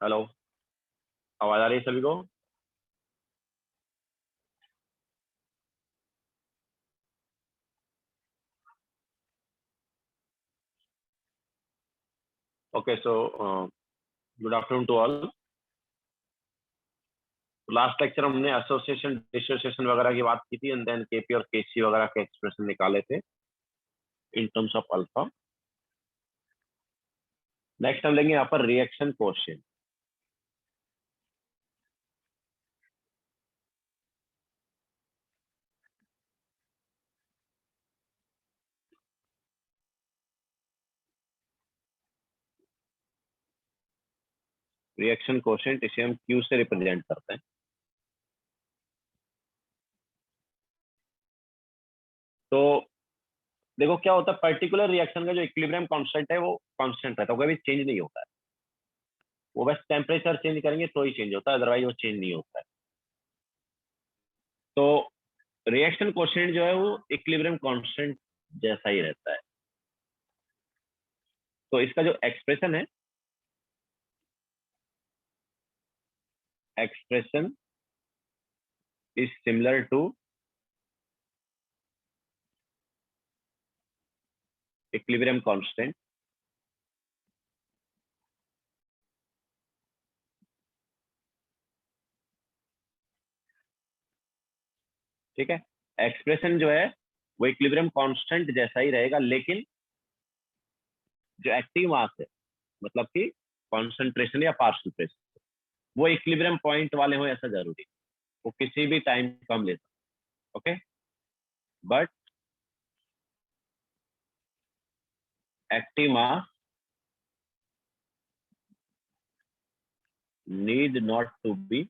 Hello. आवाज आ रही है सभी को? Okay, so good afternoon to all. Last lecture हमने एसोसिएशन डिसोसिएशन वगैरह की बात की थी एंड देन केपी और केसी वगैरह के एक्सप्रेशन निकाले थे in terms of alpha. Next हम लेंगे यहाँ पर रिएक्शन कोएफिशिएंट। रिएक्शन कोएफिशिएंट इसे हम क्यू से रिप्रेजेंट करते हैं। तो देखो क्या होता है, पर्टिकुलर रिएक्शन का जो इक्विलिब्रियम कांस्टेंट है वो कांस्टेंट रहता है, कभी चेंज नहीं होता है। वो बस टेम्परेचर चेंज करेंगे तो ही चेंज होता है, अदरवाइज वो चेंज नहीं होता है। तो रिएक्शन कोएफिशिएंट जो है वो इक्विलिब्रियम कांस्टेंट जैसा ही रहता है। तो इसका जो एक्सप्रेशन है, expression is similar to equilibrium constant. ठीक है, एक्सप्रेशन जो है वो इक्विलिब्रियम कांस्टेंट जैसा ही रहेगा, लेकिन जो एक्टिव मास है, मतलब कि कॉन्सेंट्रेशन या पार्शियल प्रेशर, वो इक्विलिब्रियम पॉइंट वाले हो ऐसा जरूरी है। वो किसी भी टाइम कम ले सकते। Okay, but active mass need not to be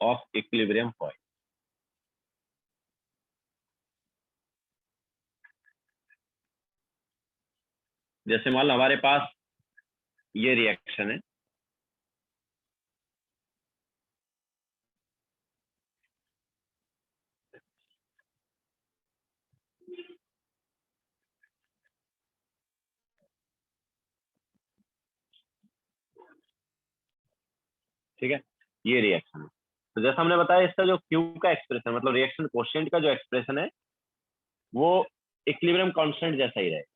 of equilibrium point. जैसे मान लो हमारे पास ये रिएक्शन है, ठीक है, ये रिएक्शन है। तो जैसा हमने बताया, इसका जो क्यू का एक्सप्रेशन मतलब रिएक्शन कोएफिशिएंट का जो एक्सप्रेशन है वो इक्विलिब्रियम कांस्टेंट जैसा ही रहेगा।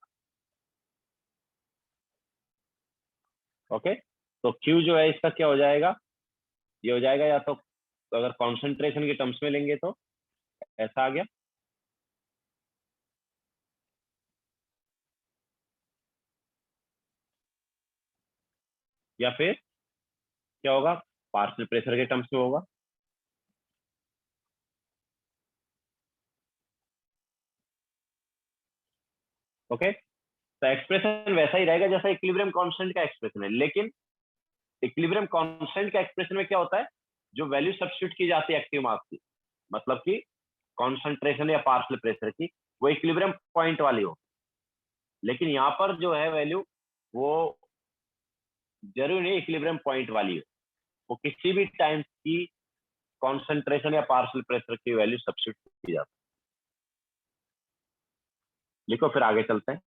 ओके, तो क्यू जो है इसका क्या हो जाएगा, ये हो जाएगा, या तो अगर कॉन्सेंट्रेशन के टर्म्स में लेंगे तो ऐसा आ गया, या फिर क्या होगा, पार्शियल प्रेशर के टर्म्स में होगा। ओके, तो एक्सप्रेशन वैसा ही रहेगा जैसा इक्विलिब्रियम कांस्टेंट का एक्सप्रेशन है, लेकिन इक्विलिब्रियम कांस्टेंट का एक्सप्रेशन में क्या होता है, जो वैल्यू सब्स्टिट्यूट की जाती है एक्टिव मास की, मतलब कि कॉन्सेंट्रेशन या पार्शियल प्रेशर की, वो इक्विलिब्रियम पॉइंट वाली हो। लेकिन यहाँ पर जो है वैल्यू, वो जरूरी नहीं इक्विलिब्रियम पॉइंट वाली हो, वो किसी भी टाइम की कॉन्सेंट्रेशन या पार्शियल प्रेशर की वैल्यू सब्स्टिट्यूट की जाती है। लिखो फिर आगे चलते हैं।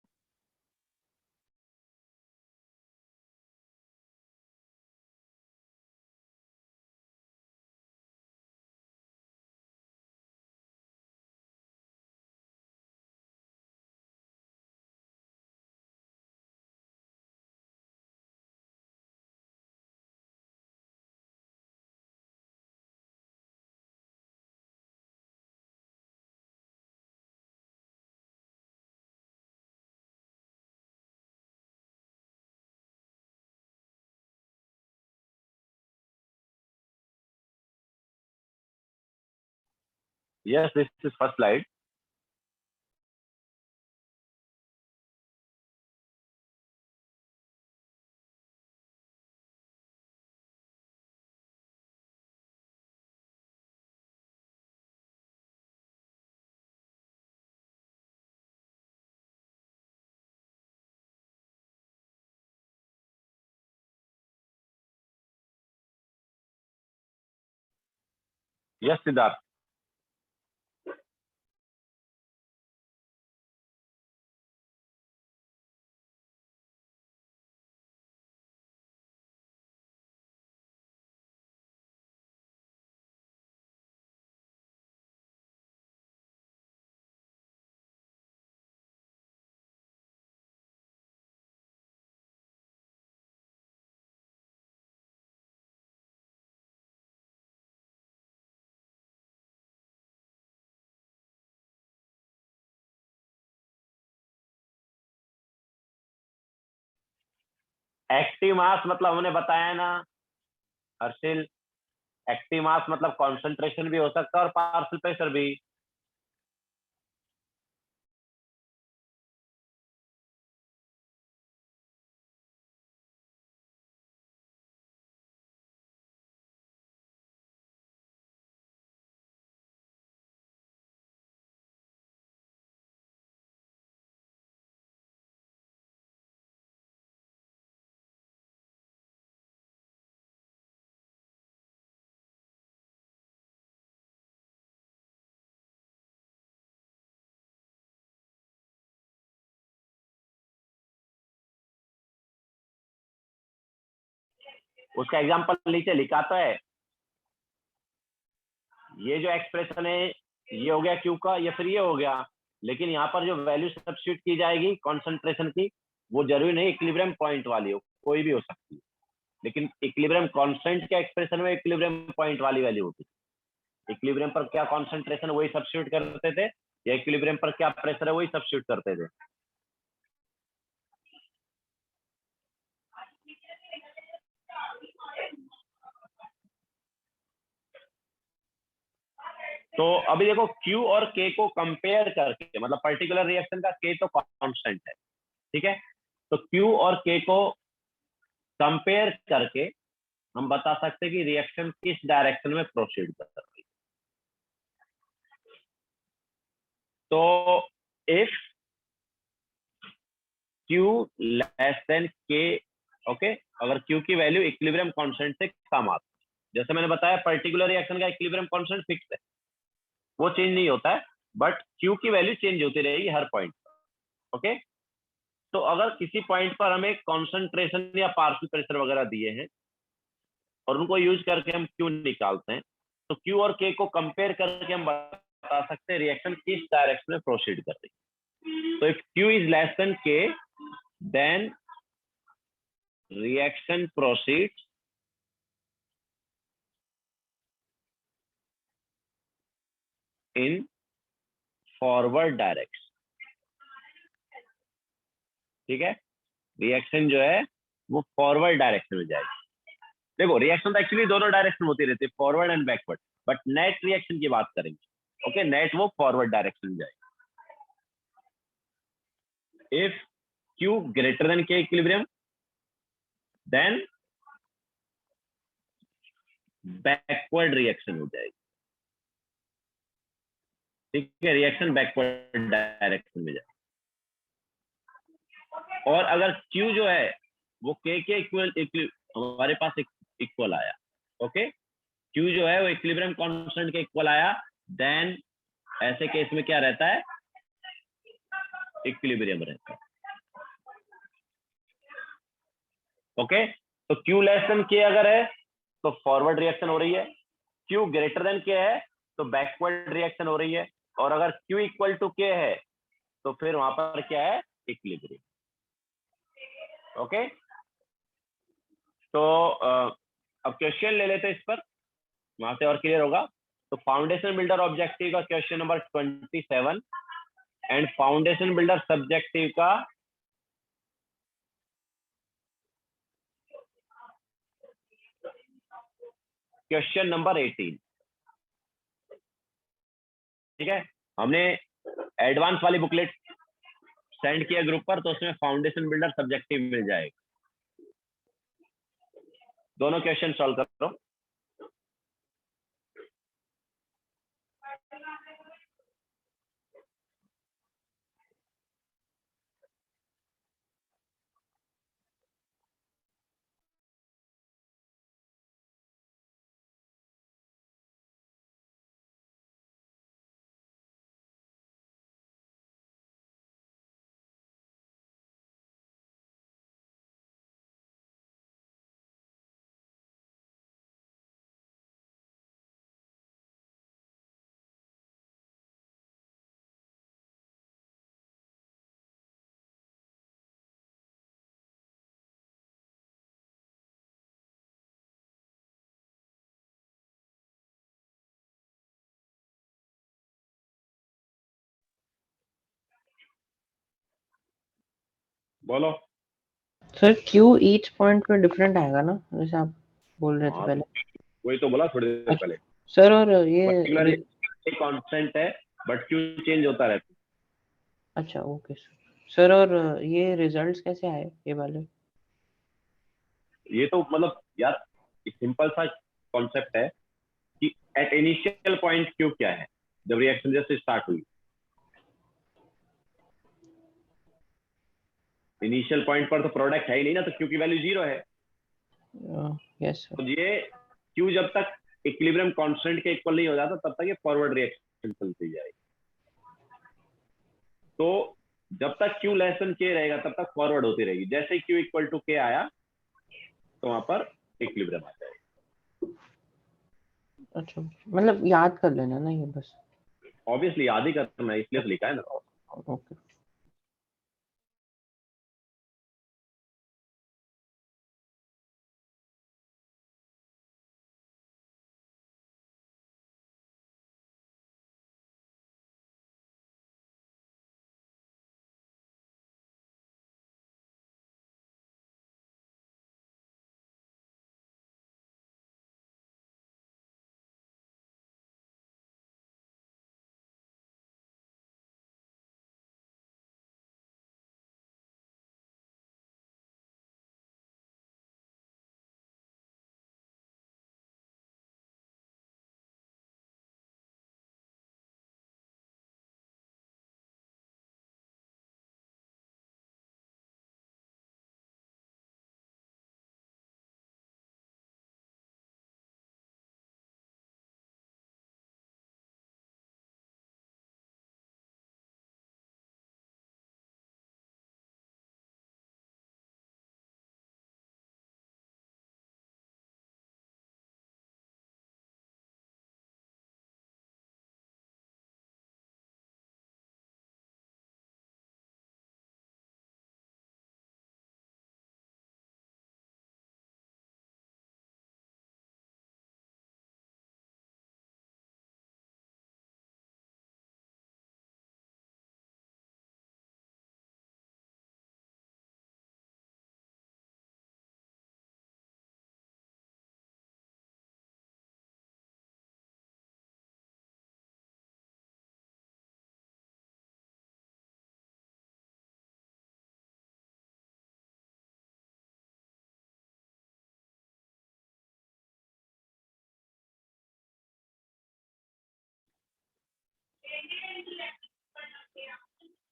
Yes, this is first slide. Yes Siddharth. Active mass मतलब हमने बताया ना हर्षिल, एक्टिव मास मतलब कॉन्सेंट्रेशन भी हो सकता है और पार्शियल प्रेशर भी। उसका एग्जांपल नीचे लिखा तो है। ये जो एक्सप्रेशन है ये हो गया क्यू का, या फिर ये हो गया, लेकिन यहाँ पर जो वैल्यू सब्स्टिट्यूट की जाएगी कॉन्सेंट्रेशन की, वो जरूरी नहीं इक्विलिब्रियम पॉइंट वाली हो, कोई भी हो सकती है। लेकिन इक्विलिब्रियम कांस्टेंट के एक्सप्रेशन में इक्विलिब्रियम पॉइंट वाली वैल्यू होती है। इक्विलिब्रियम पर क्या कॉन्सेंट्रेशन वही सब्स्टिट्यूट करते थे, या इक्विलिब्रियम पर क्या प्रेशर है वही सब्स्टिट्यूट करते थे। तो अभी देखो Q और K को कंपेयर करके, मतलब पर्टिकुलर रिएक्शन का K तो कांस्टेंट है, ठीक है, तो Q और K को कंपेयर करके हम बता सकते हैं कि रिएक्शन किस डायरेक्शन में प्रोसीड कर रही है। तो if Q less than K, okay, अगर Q की वैल्यू इक्विलिब्रियम कांस्टेंट से कम आती है, जैसे मैंने बताया पर्टिकुलर रिएक्शन का इक्विलिब्रियम कांस्टेंट फिक्स है, वो चेंज नहीं होता है, बट Q की वैल्यू चेंज होती रहेगी हर पॉइंट पर, ओके। तो अगर किसी पॉइंट पर हमें कॉन्सेंट्रेशन या पार्शियल प्रेशर वगैरह दिए हैं और उनको यूज करके हम Q निकालते हैं, तो Q और K को कंपेयर करके हम बता सकते हैं रिएक्शन किस डायरेक्शन में प्रोसीड कर रही है। तो if Q is less than K, then reaction proceeds in forward direction, ठीक है, रिएक्शन जो है वो फॉरवर्ड डायरेक्शन में जाएगी। देखो रिएक्शन तो एक्चुअली दोनों डायरेक्शन होती रहती है, forward and backward, but net reaction की बात करेंगे, ओके, नेट वो फॉरवर्ड डायरेक्शन में जाएगी। If Q greater than K equilibrium, then backward reaction हो जाएगी, ठीक है, रिएक्शन बैकवर्ड डायरेक्शन में जाएगी। और अगर Q जो है वो K के इक्वल, हमारे पास इक्वल आया, ओके, Q जो है वो इक्विलिब्रियम कांस्टेंट के इक्वल आया, देन ऐसे केस में क्या रहता है, इक्विलिब्रियम रहता है, ओके। तो Q लेस देन K अगर है तो फॉरवर्ड रिएक्शन हो रही है, Q ग्रेटर देन K है तो बैकवर्ड रिएक्शन हो रही है, और अगर Q इक्वल टू K है तो फिर वहां पर क्या है, इक्विलिब्रियम, ओके। तो अब क्वेश्चन ले लेते हैं इस पर, वहां से और क्लियर होगा। तो फाउंडेशन बिल्डर ऑब्जेक्टिव का question number 27 and foundation builder subjective का क्वेश्चन नंबर 18, ठीक है। हमने एडवांस वाली बुकलेट सेंड किया ग्रुप पर, तो उसमें फाउंडेशन बिल्डर सब्जेक्टिव मिल जाएगा। दोनों क्वेश्चन सॉल्व करो। बोलो। सर क्यू ईच पॉइंट पे डिफरेंट आएगा ना, जैसे आप बोल रहे थे हाँ, पहले। वही तो बोला थोड़ी देर अच्छा पहले। सर, और ये पर्टिकुलर एक कांस्टेंट है, बट क्यू चेंज होता रहता अच्छा ओके सर। सर और ये रिजल्ट्स कैसे आए ये वाले? है। ये तो मतलब यार सिंपल सा कॉन्सेप्ट है कि एट इनिशियल पॉइंट क्यू क्या है, जब रिएक्शन जैसे स्टार्ट हुई, इनिशियल पॉइंट पर तो प्रोडक्ट है ही नहीं ना, तो क्यू की वैल्यू 0 है। Yes sir. तो ये क्यू जब तक इक्विलिब्रियम कांस्टेंट के इक्वल नहीं हो जाता तब तक ये फॉरवर्ड रिएक्शन चलती जाएगी। तो जब तक क्यू लेस देन के रहेगा तब तक फॉरवर्ड होती रहेगी, जैसे ही क्यू इक्वल टू के आया तो वहां पर इक्विलिब्रियम आ जाएगा। अच्छा मतलब याद कर लेना ना ये बस। ऑब्वियसली याद ही करना है, इसलिए तो लिखा है ना। Okay.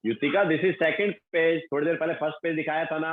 Yutika, this is second page, थोड़ी देर पहले फर्स्ट पेज दिखाया था ना।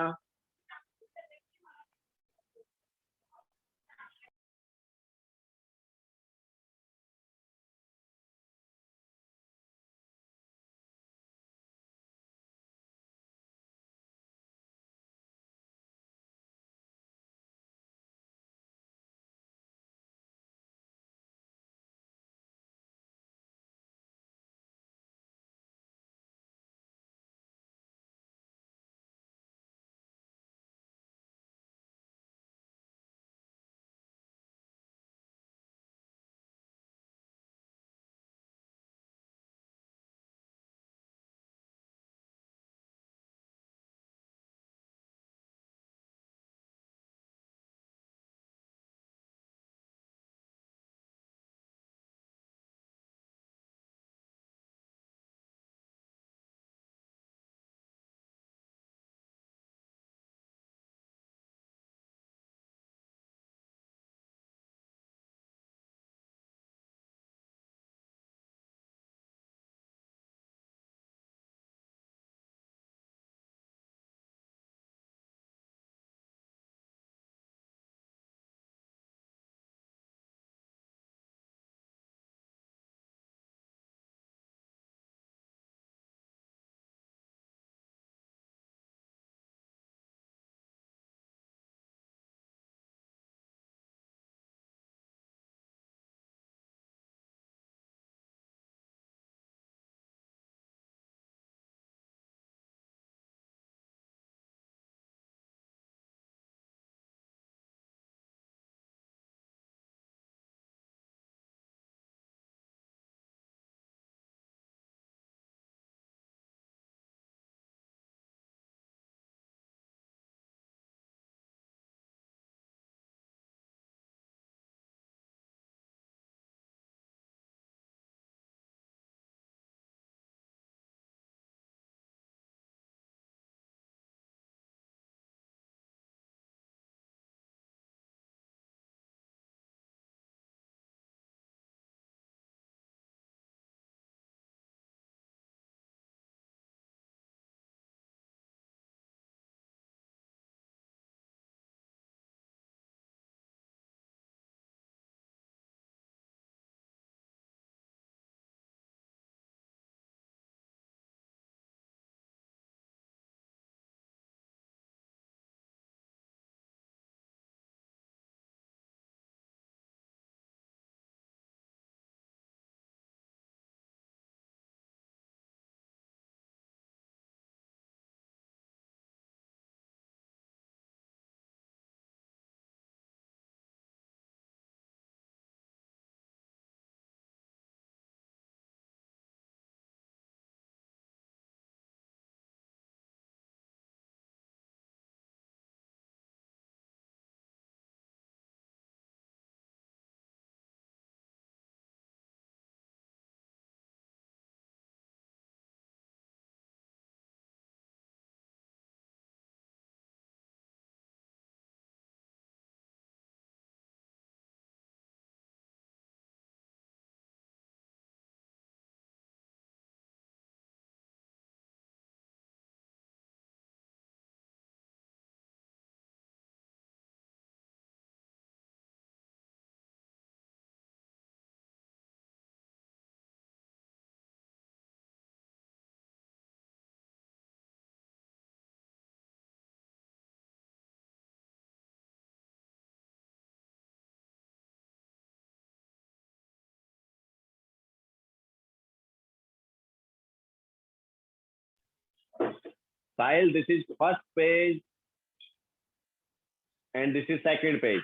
Sahil, this is first page and this is second page.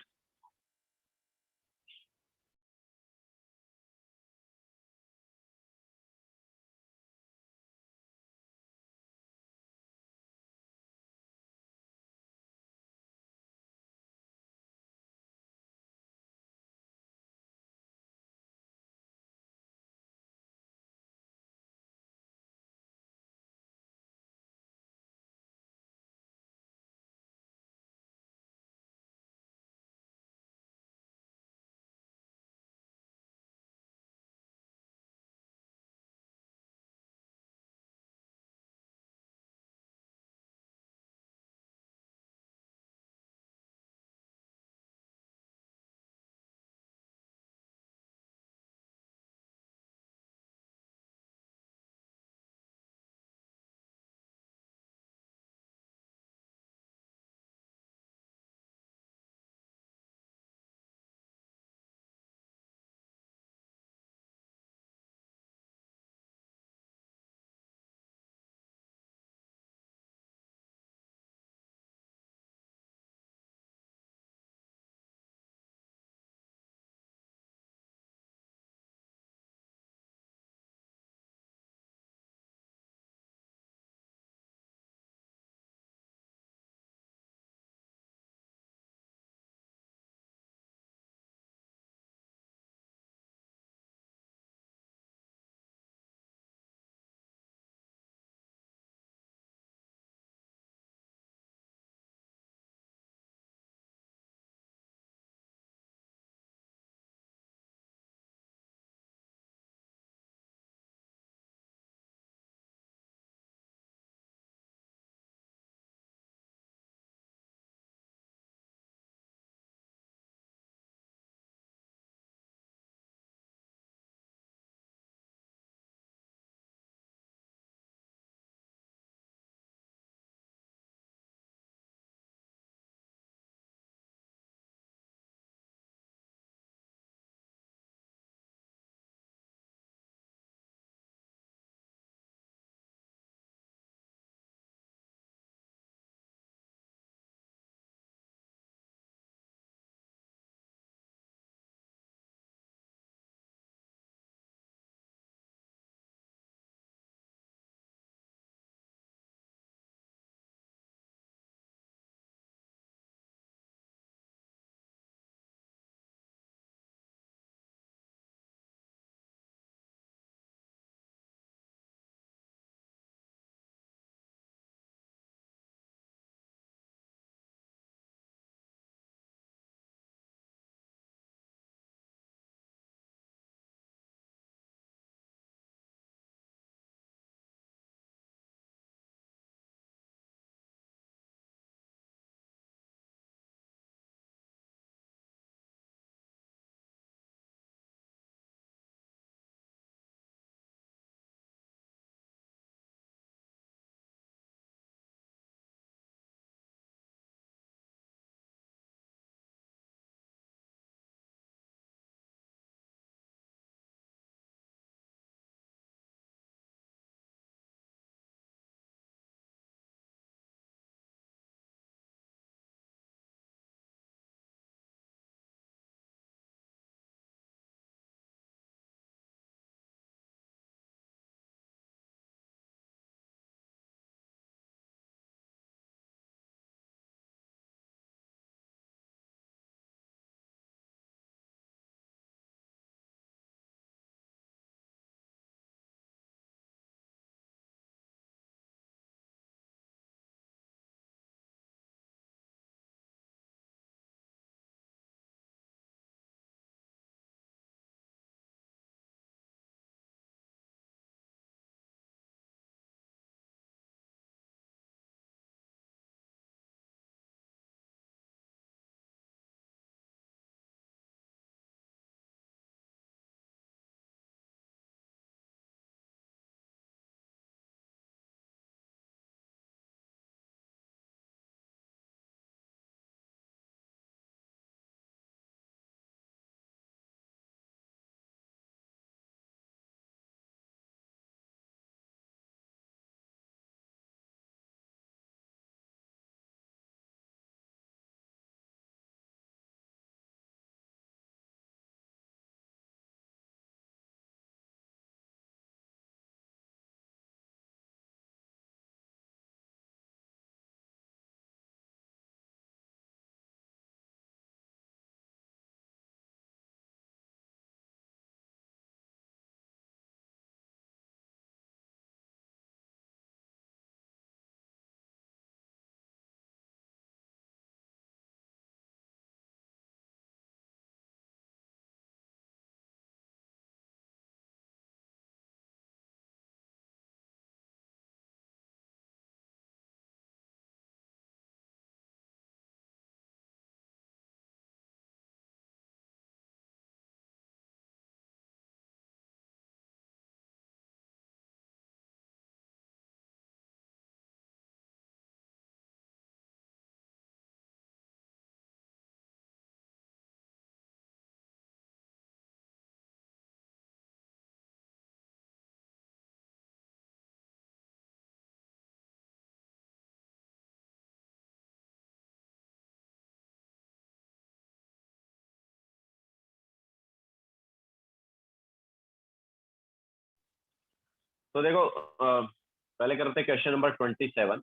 तो देखो पहले करते हैं क्वेश्चन नंबर 27।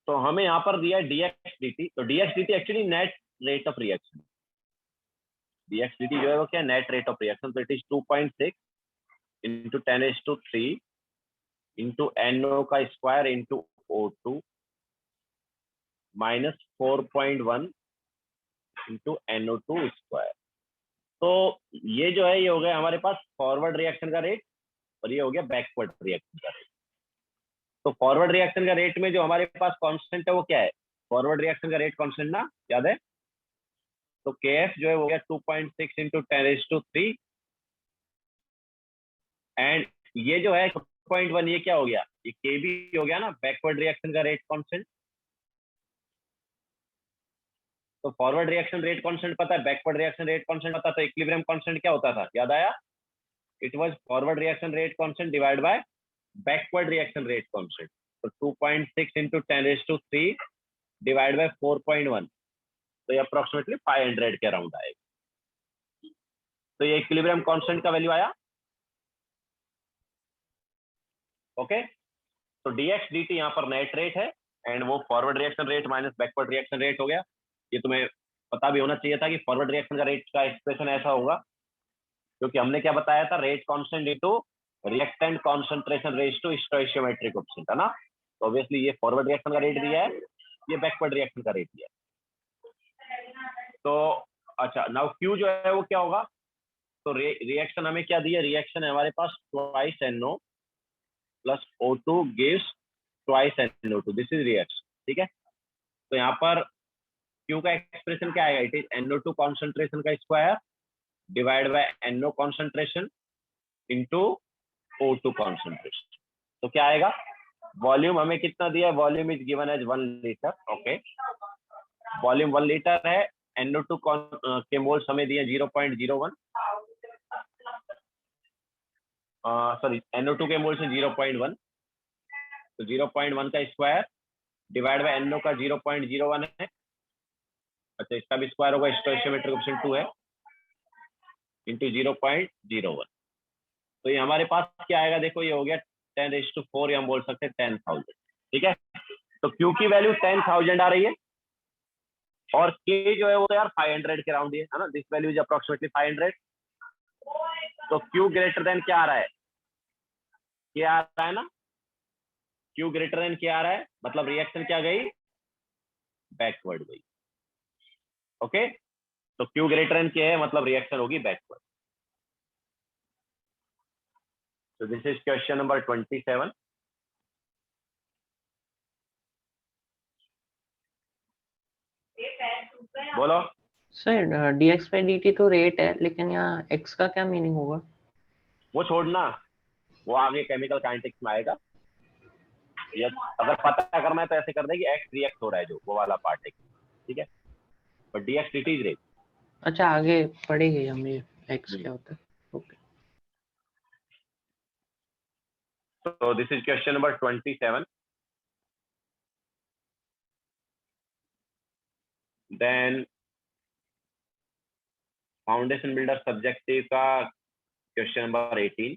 तो हमें यहाँ पर दिया है dx dt। तो dx dt actually net rate of reaction, dx dt जो है वो क्या नेट रेट ऑफ रिएक्शन। तो it is 2.6 into 10⁻³ into NO का square into O2 minus 4.1 into NO2 square. तो ये जो है ये हो गया हमारे पास फॉरवर्ड रिएक्शन का रेट और ये हो गया बैकवर्ड रिएक्शन का रेट। तो फॉरवर्ड रिएक्शन का रेट में जो हमारे पास कांस्टेंट है वो क्या है, फॉरवर्ड रिएक्शन का रेट कांस्टेंट ना, याद है। तो Kf जो है वो गया 2.6 इंटू 10⁻³ एंड ये जो है 2.1 ये क्या हो गया, ये Kb हो गया ना, बैकवर्ड रिएक्शन का रेट कांस्टेंट। तो फॉरवर्ड रिएक्शन रेट कांस्टेंट पता है, बैकवर्ड रिएक्शन रेट कांस्टेंट पता है, तो इक्विलिब्रियम कांस्टेंट क्या होता था, याद आया। It was forward reaction rate constant divide by backward reaction rate constant. तो 2.6 इंटू 10⁻³ डिवाइड बाय 4.1, तो ये अप्रोक्सीमेटली 500 के अराउंड आएगा। तो ये इक्विलिब्रियम कांस्टेंट का वैल्यू आया। ओके, तो dx dt यहाँ पर नेट रेट है एंड वो forward reaction rate minus backward reaction rate हो गया। ये तुम्हें पता भी होना चाहिए था कि फॉरवर्ड रिएक्शन का रेट का एक्सप्रेशन ऐसा होगा, क्योंकि हमने क्या बताया था, rate constant into reactant concentration raise to stoichiometric coefficient है ना। तो ऑब्वियसली ये फॉरवर्ड रिएक्शन का रेट दिया है, ये बैकवर्ड रिएक्शन का रेट दिया है। तो अच्छा, नाउ Q जो है वो क्या होगा, तो रिएक्शन हमें क्या दिया, रिएक्शन है हमारे पास twice NO plus O2 gives twice NO2, this is reaction, ठीक है। तो यहाँ पर Q का एक्सप्रेशन क्या आएगा, इट इज NO2 कॉन्सेंट्रेशन का square divide by NO concentration into O2 concentration. तो क्या आएगा, वॉल्यूम हमें कितना दिया है, volume is given as 1 litre. Okay, volume 1 litre है, NO2 के मोल्स हमें दिए 0.01, सॉरी NO2 के मोल्स है 0.1, तो 0.1 का स्क्वायर डिवाइड बाय NO का 0.01 है। अच्छा, इसका भी स्क्वायर होगा, स्टोइशियोमेट्रिक कोएफिशिएंट 2 है इंटू 0.01। तो ये हमारे पास क्या आएगा, देखो ये हो गया 10⁻⁴, या हम बोल सकते हैं 10,000, ठीक है। तो Q की वैल्यू 10,000 आ रही है और K जो है वो तो यार 500 के राउंड है ना, दिस वैल्यू इज अप्रोक्सीमेटली 500। तो Q ग्रेटर देन क्या आ रहा है, क्या आ रहा है ना, Q ग्रेटर देन क्या आ रहा है, मतलब रिएक्शन क्या गई, बैकवर्ड गई। ओके, तो Q ग्रेटर देन क्या है, मतलब रिएक्शन होगी backward. So this is question number 27. बोलो। सर dx by dt तो रेट है, लेकिन यहाँ x का क्या मीनिंग होगा? वो छोड़ना, वो आगे केमिकल काइनेटिक्स में आएगा। ये अगर पता करना है तो ऐसे कर दे कि एक्स रिएक्ट हो रहा है, जो वो वाला पार्ट है, ठीक है। But dx dt is rate. अच्छा, आगे पढ़ेंगे हम ये x क्या होता है। Okay, So this is question number 27. Then foundation builder subjective का क्वेश्चन नंबर 18।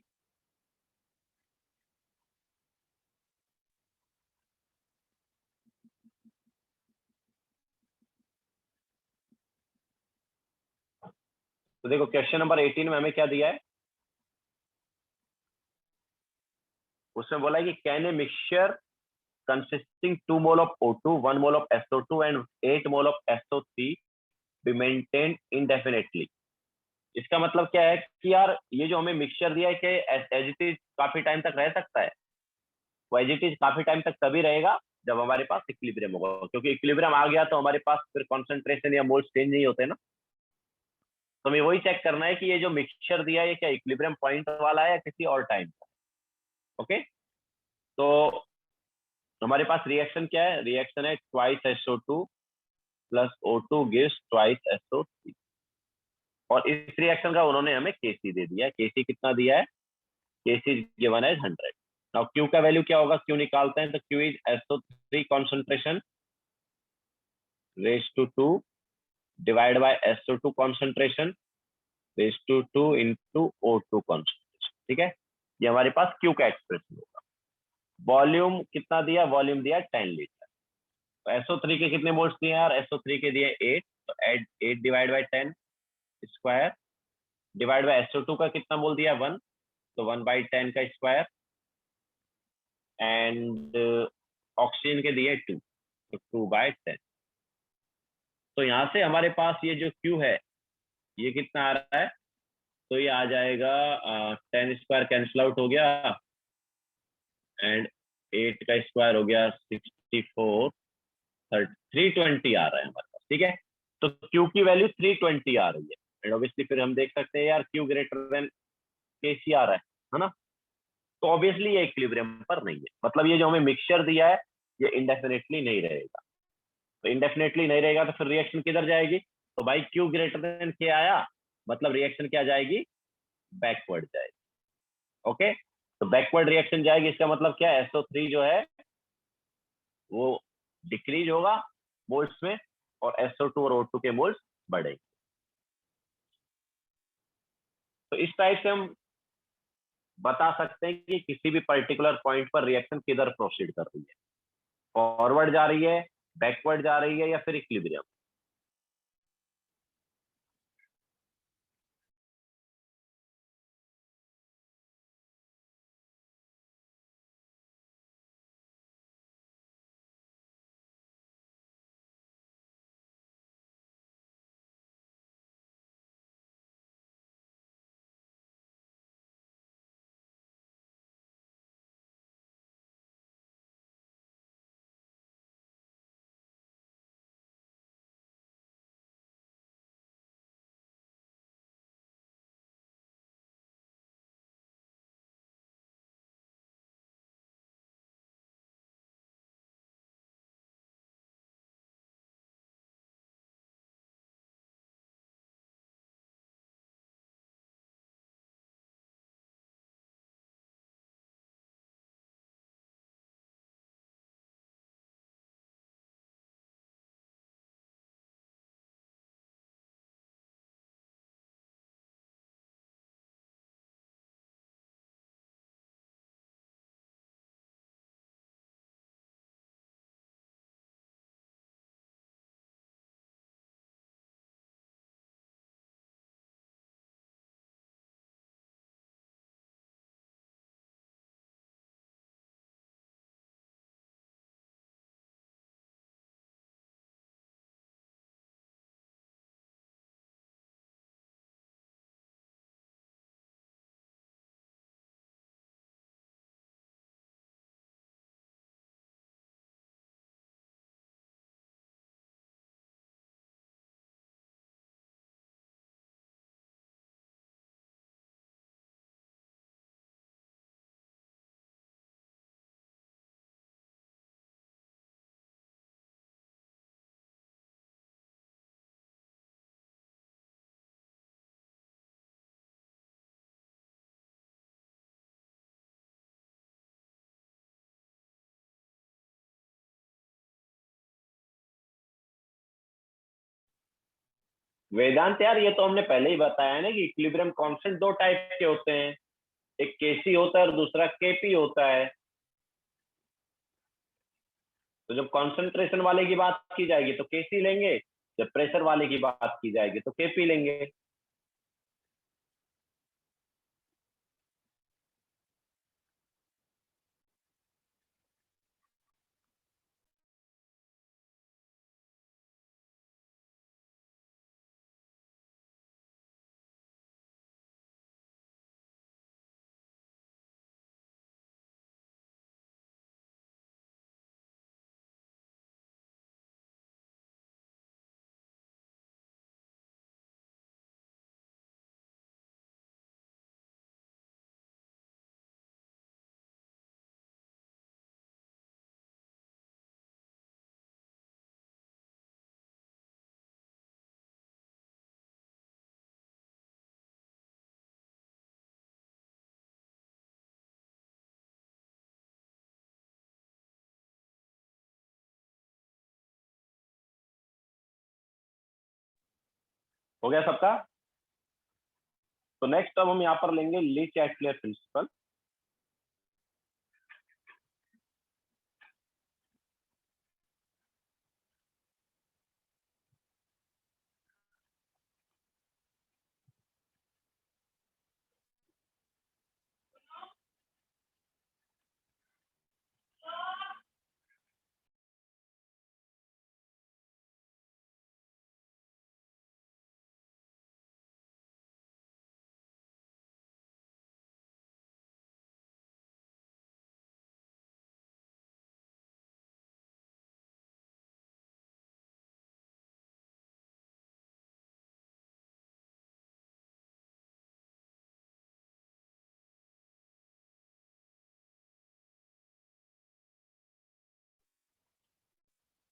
तो देखो क्वेश्चन नंबर 18 में हमें क्या दिया है, उसमें बोला है कि can a mixture consisting 2 mole of O2, 1 mole of SO2 and 8 mole of SO3 be maintained indefinitely। इसका मतलब क्या है कि यार ये जो हमें मिक्सचर दिया है कि एज इट इज काफी टाइम तक रह सकता है, वो एज इट इज काफी टाइम तक तभी रहेगा जब हमारे पास इक्विलिब्रियम होगा, क्योंकि इक्विलिब्रियम आ गया तो हमारे पास फिर कॉन्सेंट्रेशन या मोल्स चेंज नहीं होते ना। तो हमें वही चेक करना है कि ये जो मिक्सचर दिया है ये क्या इक्विलिब्रियम पॉइंट वाला है या किसी और टाइम का। ओके, तो हमारे पास रिएक्शन क्या है, रिएक्शन है twice SO2 plus O2 gives twice SO3, और इस रिएक्शन का उन्होंने हमें Kc दे दिया है। Kc कितना दिया है, Kc गिवन है 100। नाउ Q का वैल्यू क्या होगा, Q निकालते हैं तो Q is SO3 concentration raise to 2 divide by SO2 concentration raise to 2 into O2 concentration. ठीक है, ये हमारे पास Q का एक्सप्रेशन होगा। वॉल्यूम कितना दिया, वॉल्यूम दिया 10 लीटर। तो SO3 के कितने मोल्स दिए यार, SO3 के दिए 8, तो 8 divide by 10 square, divide by SO2 का कितना मोल दिया 1, तो 1/10 का स्क्वायर, एंड ऑक्सीजन के दिए 2, तो 2/10। तो यहाँ से हमारे पास ये जो Q है ये कितना आ रहा है, तो ये आ जाएगा 10 स्क्वायर कैंसिल आउट हो गया, एंड 8 का स्क्वायर हो गया 64, 320 आ रहा है हमारे पास। ठीक है, तो Q की वैल्यू 320 आ रही है, एंड ऑब्वियसली फिर हम देख सकते हैं यार Q ग्रेटर देन KC आ रहा है ना। तो ऑब्वियसली ये इक्विलिब्रियम पर नहीं है, मतलब ये जो हमें मिक्सचर दिया है ये इंडेफिनेटली नहीं रहेगा। तो इंडेफिनेटली नहीं रहेगा तो फिर रिएक्शन किधर जाएगी, तो भाई Q ग्रेटर देन K आया, मतलब रिएक्शन क्या जाएगी, बैकवर्ड जाएगी। ओके, तो बैकवर्ड रिएक्शन जाएगी, इसका मतलब क्या है, SO3 जो है वो डिक्रीज होगा मोल्स में, और SO2 और O2 के मोल्स बढ़ेंगे। तो इस टाइप से हम बता सकते हैं कि किसी भी पर्टिकुलर पॉइंट पर रिएक्शन किधर प्रोसीड कर रही है, फॉरवर्ड जा रही है, बैकवर्ड जा रही है, या फिर इक्विलिब्रियम। वेदांत यार ये तो हमने पहले ही बताया है ना कि इक्विलिब्रियम कांस्टेंट दो टाइप के होते हैं, एक केसी होता है और दूसरा केपी होता है। तो जब कॉन्सेंट्रेशन वाले की बात की जाएगी तो केसी लेंगे, जब प्रेशर वाले की बात की जाएगी तो केपी लेंगे। हो गया सबका? तो नेक्स्ट अब हम यहाँ पर लेंगे ली चैटलेयर प्रिंसिपल।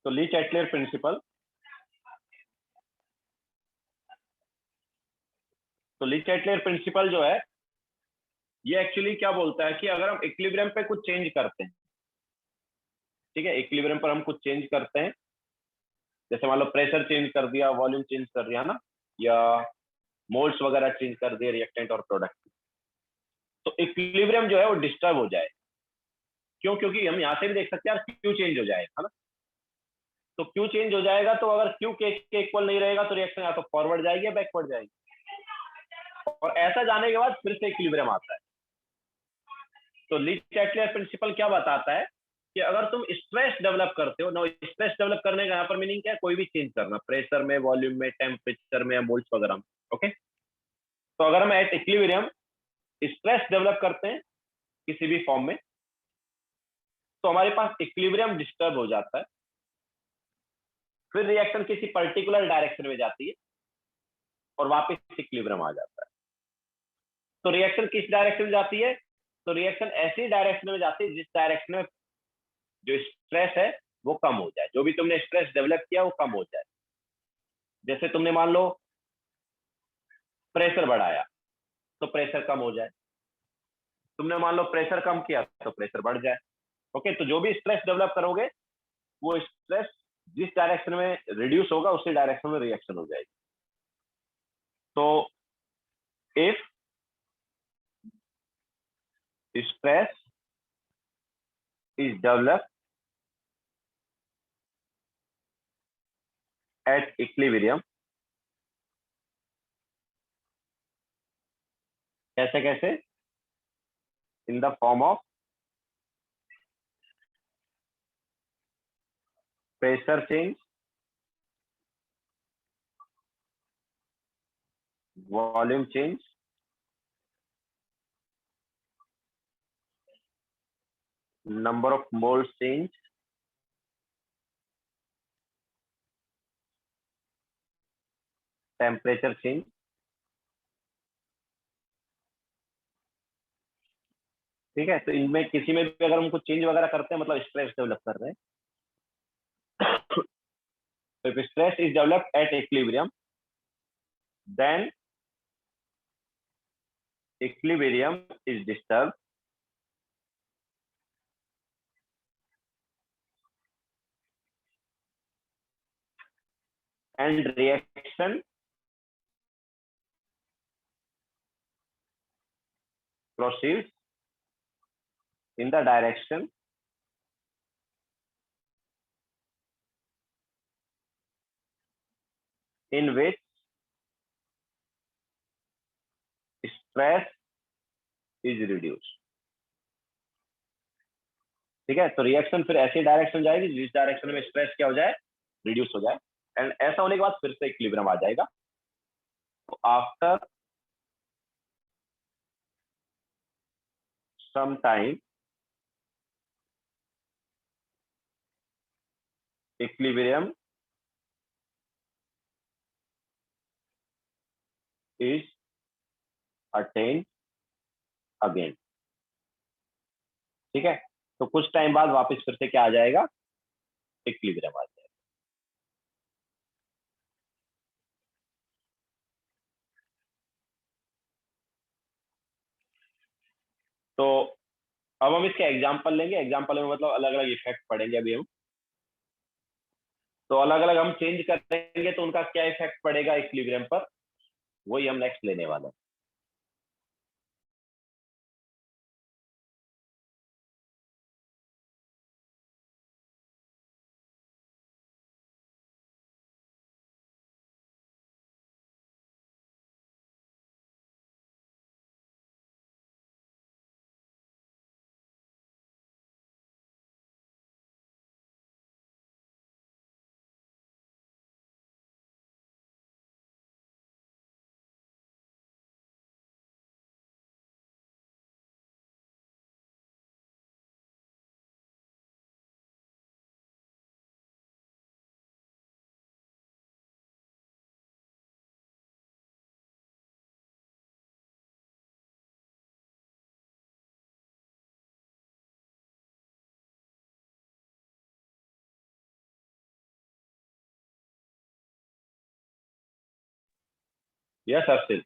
तो ली चैटलेयर प्रिंसिपल, तो ली चैटलेयर प्रिंसिपल जो है ये एक्चुअली क्या बोलता है कि अगर हम इक्विलिब्रियम पे कुछ चेंज करते हैं, ठीक है, इक्विलिब्रियम पर हम कुछ चेंज करते हैं, जैसे मान लो प्रेशर चेंज कर दिया, वॉल्यूम चेंज कर दिया ना, या मोल्स वगैरह चेंज कर दिए रिएक्टेंट और प्रोडक्ट, तो इक्विलिब्रियम जो है वो डिस्टर्ब हो जाए। क्यों? क्योंकि हम यहाँ से भी देख सकते हैं यार क्यू चेंज हो जाएगा, है ना। तो क्यू चेंज हो जाएगा, तो अगर क्यू के इक्वल नहीं रहेगा तो रिएक्शन या तो फॉरवर्ड जाएगी या बैकवर्ड जाएगी, और ऐसा जाने के बाद फिर से इक्विलिब्रियम आता है। तो ली चैटलेयर प्रिंसिपल क्या बताता है कि अगर तुम स्ट्रेस डेवलप करते हो ना, स्ट्रेस डेवलप करने का यहाँ पर मीनिंग क्या है, कोई भी चेंज करना, प्रेशर में, वॉल्यूम में, टेम्परेचर में, मोल्स वगैरह में, ओके। तो अगर हम एट इक्विलिब्रियम स्ट्रेस डेवलप करते हैं किसी भी फॉर्म में, तो हमारे पास इक्विलिब्रियम डिस्टर्ब हो जाता है, फिर रिएक्शन किसी पर्टिकुलर डायरेक्शन में जाती है और वापस इक्विलिब्रियम आ जाता है। तो रिएक्शन किस डायरेक्शन में जाती है? तो रिएक्शन ऐसी डायरेक्शन में जाती है जिस डायरेक्शन में जो स्ट्रेस है वो कम हो जाए, जो भी तुमने स्ट्रेस डेवलप किया वो कम हो जाए। जैसे तुमने मान लो प्रेशर बढ़ाया तो प्रेशर कम हो जाए, तुमने मान लो प्रेशर कम किया तो प्रेशर बढ़ जाए, ओके। तो जो भी स्ट्रेस डेवलप करोगे वो स्ट्रेस जिस डायरेक्शन में रिड्यूस होगा उसी डायरेक्शन में रिएक्शन हो जाएगी। तो if stress is developed at equilibrium, कैसे कैसे? In the form of pressure change, volume change, number of moles change, temperature change, ठीक है। तो इनमें किसी में भी अगर हम कुछ चेंज वगैरह करते हैं मतलब स्ट्रेस डेवलप कर रहे हैं। तो if stress is developed at equilibrium then equilibrium is disturbed and reaction proceeds in the direction in which stress is reduced, ठीक है। तो रिएक्शन फिर ऐसी डायरेक्शन जाएगी जिस डायरेक्शन में स्ट्रेस क्या हो जाए, रिड्यूस हो जाए, एंड ऐसा होने के बाद फिर से इक्विलिब्रियम आ जाएगा। तो after some time equilibrium is attained again, ठीक है। तो कुछ टाइम बाद वापस फिर से क्या आ जाएगा, इक्विलिब्रियम आ जाएगा। तो अब हम इसके एग्जाम्पल लेंगे, एग्जाम्पल में मतलब अलग अलग इफेक्ट पड़ेंगे अभी हम। तो अलग अलग हम चेंज करेंगे तो उनका क्या इफेक्ट पड़ेगा इक्विलिब्रियम पर, वही हम नेक्स्ट लेने वाले हैं। यस अर्शिल।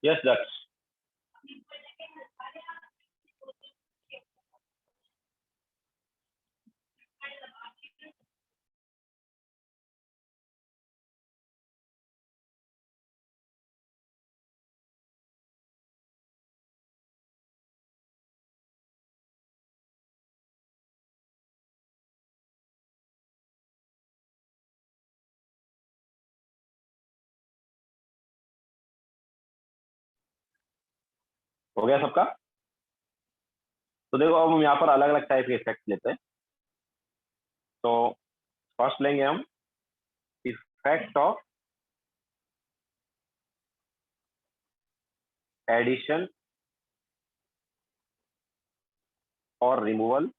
यस दक्ष। हो गया सबका? तो देखो अब हम यहाँ पर अलग अलग टाइप के इफेक्ट लेते हैं। तो फर्स्ट लेंगे हम इफेक्ट ऑफ एडिशन और रिमूवल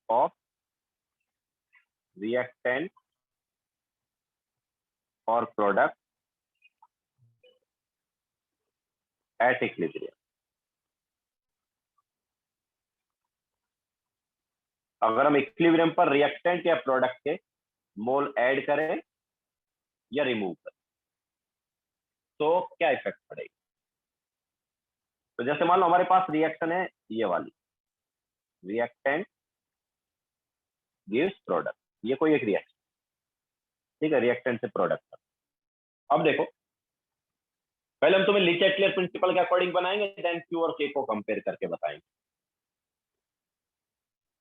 ऑफ रिएक्टेंट और प्रोडक्ट एट इक्विलिब्रियम। अगर हम इक्विलिब्रियम पर रिएक्टेंट या प्रोडक्ट के मोल ऐड करें या रिमूव करें तो क्या इफेक्ट पड़ेगा? तो जैसे मान लो हमारे पास रिएक्शन है ये वाली, रिएक्टेंट गिव्स प्रोडक्ट, ये कोई एक रिएक्शन, ठीक है, रिएक्टेंट से प्रोडक्ट का। अब देखो पहले हम तुम्हें लीच क्लियर प्रिंसिपल के अकॉर्डिंग बनाएंगे, देन क्यू और के को कंपेयर करके बताएंगे।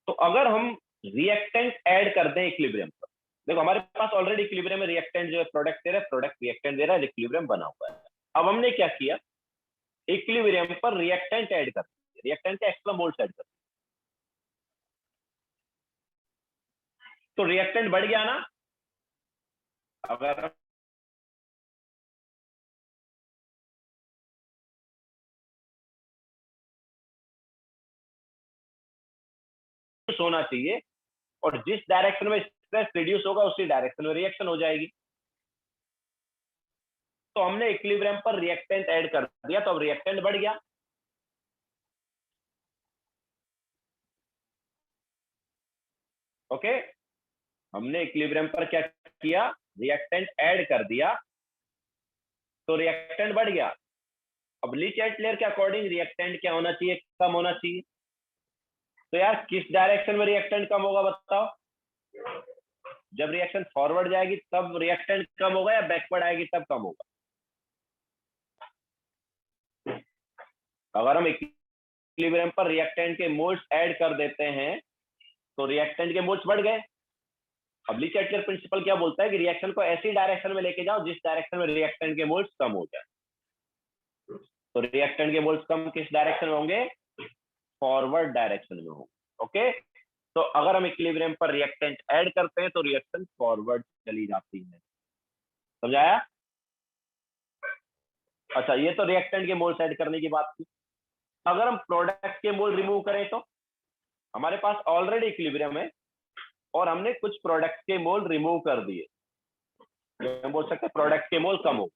तो अगर हम रिएक्टेंट ऐड कर दें इक्विलिब्रियम पर, देखो हमारे पास ऑलरेडी इक्विलिब्रियम में रिएक्टेंट जो है प्रोडक्ट दे रहा है, प्रोडक्ट रिएक्टेंट दे रहा है, इक्विलिब्रियम बना हुआ है। अब हमने क्या किया, इक्विलिब्रियम पर रिएक्टेंट ऐड कर दिया, रिएक्टेंट के एक्स्ट्रा मोल्स ऐड कर दिया, तो रिएक्टेंट बढ़ गया ना। अगर होना चाहिए और जिस डायरेक्शन में स्ट्रेस रिड्यूस होगा उसी डायरेक्शन में रिएक्शन हो जाएगी। तो हमने इक्विलिब्रियम पर रिएक्टेंट ऐड कर दिया तो अब रिएक्टेंट बढ़ गया। ओके, हमने इक्विलिब्रियम पर क्या किया, रिएक्टेंट ऐड कर दिया तो रिएक्टेंट बढ़ गया। अब ली चार्ट लेयर के अकॉर्डिंग रिएक्टेंट क्या होना चाहिए, कम होना चाहिए। तो यार किस डायरेक्शन में रिएक्टेंट कम होगा बताओ? जब रिएक्शन फॉरवर्ड जाएगी तब रिएक्टेंट कम होगा या बैकवर्ड आएगी तब कम होगा? अगर हम इक्विलिब्रियम पर रिएक्टेंट के मोल्स ऐड कर देते हैं तो रिएक्टेंट के मोल्स बढ़ गए। अब ली चार्ट लेयर प्रिंसिपल क्या बोलता है कि रिएक्शन को ऐसी डायरेक्शन में लेके जाओ जिस डायरेक्शन में रिएक्टेंट के मोल्स कम हो जाए। तो रिएक्टेंट के मोल्स कम किस डायरेक्शन में होंगे? फॉरवर्ड डायरेक्शन में होंगे। ओके, तो अगर हम इक्विलिब्रियम पर रिएक्टेंट ऐड करते हैं तो रिएक्शन फॉरवर्ड चली जाती है। समझाया? अच्छा, ये तो रिएक्टेंट के मोल्स ऐड करने की बात थी। अगर हम प्रोडक्ट के मोल रिमूव करें तो हमारे पास ऑलरेडी इक्विलिब्रियम है और हमने कुछ प्रोडक्ट के मोल रिमूव कर दिए, हम बोल सकते हैं प्रोडक्ट के मोल कम हो।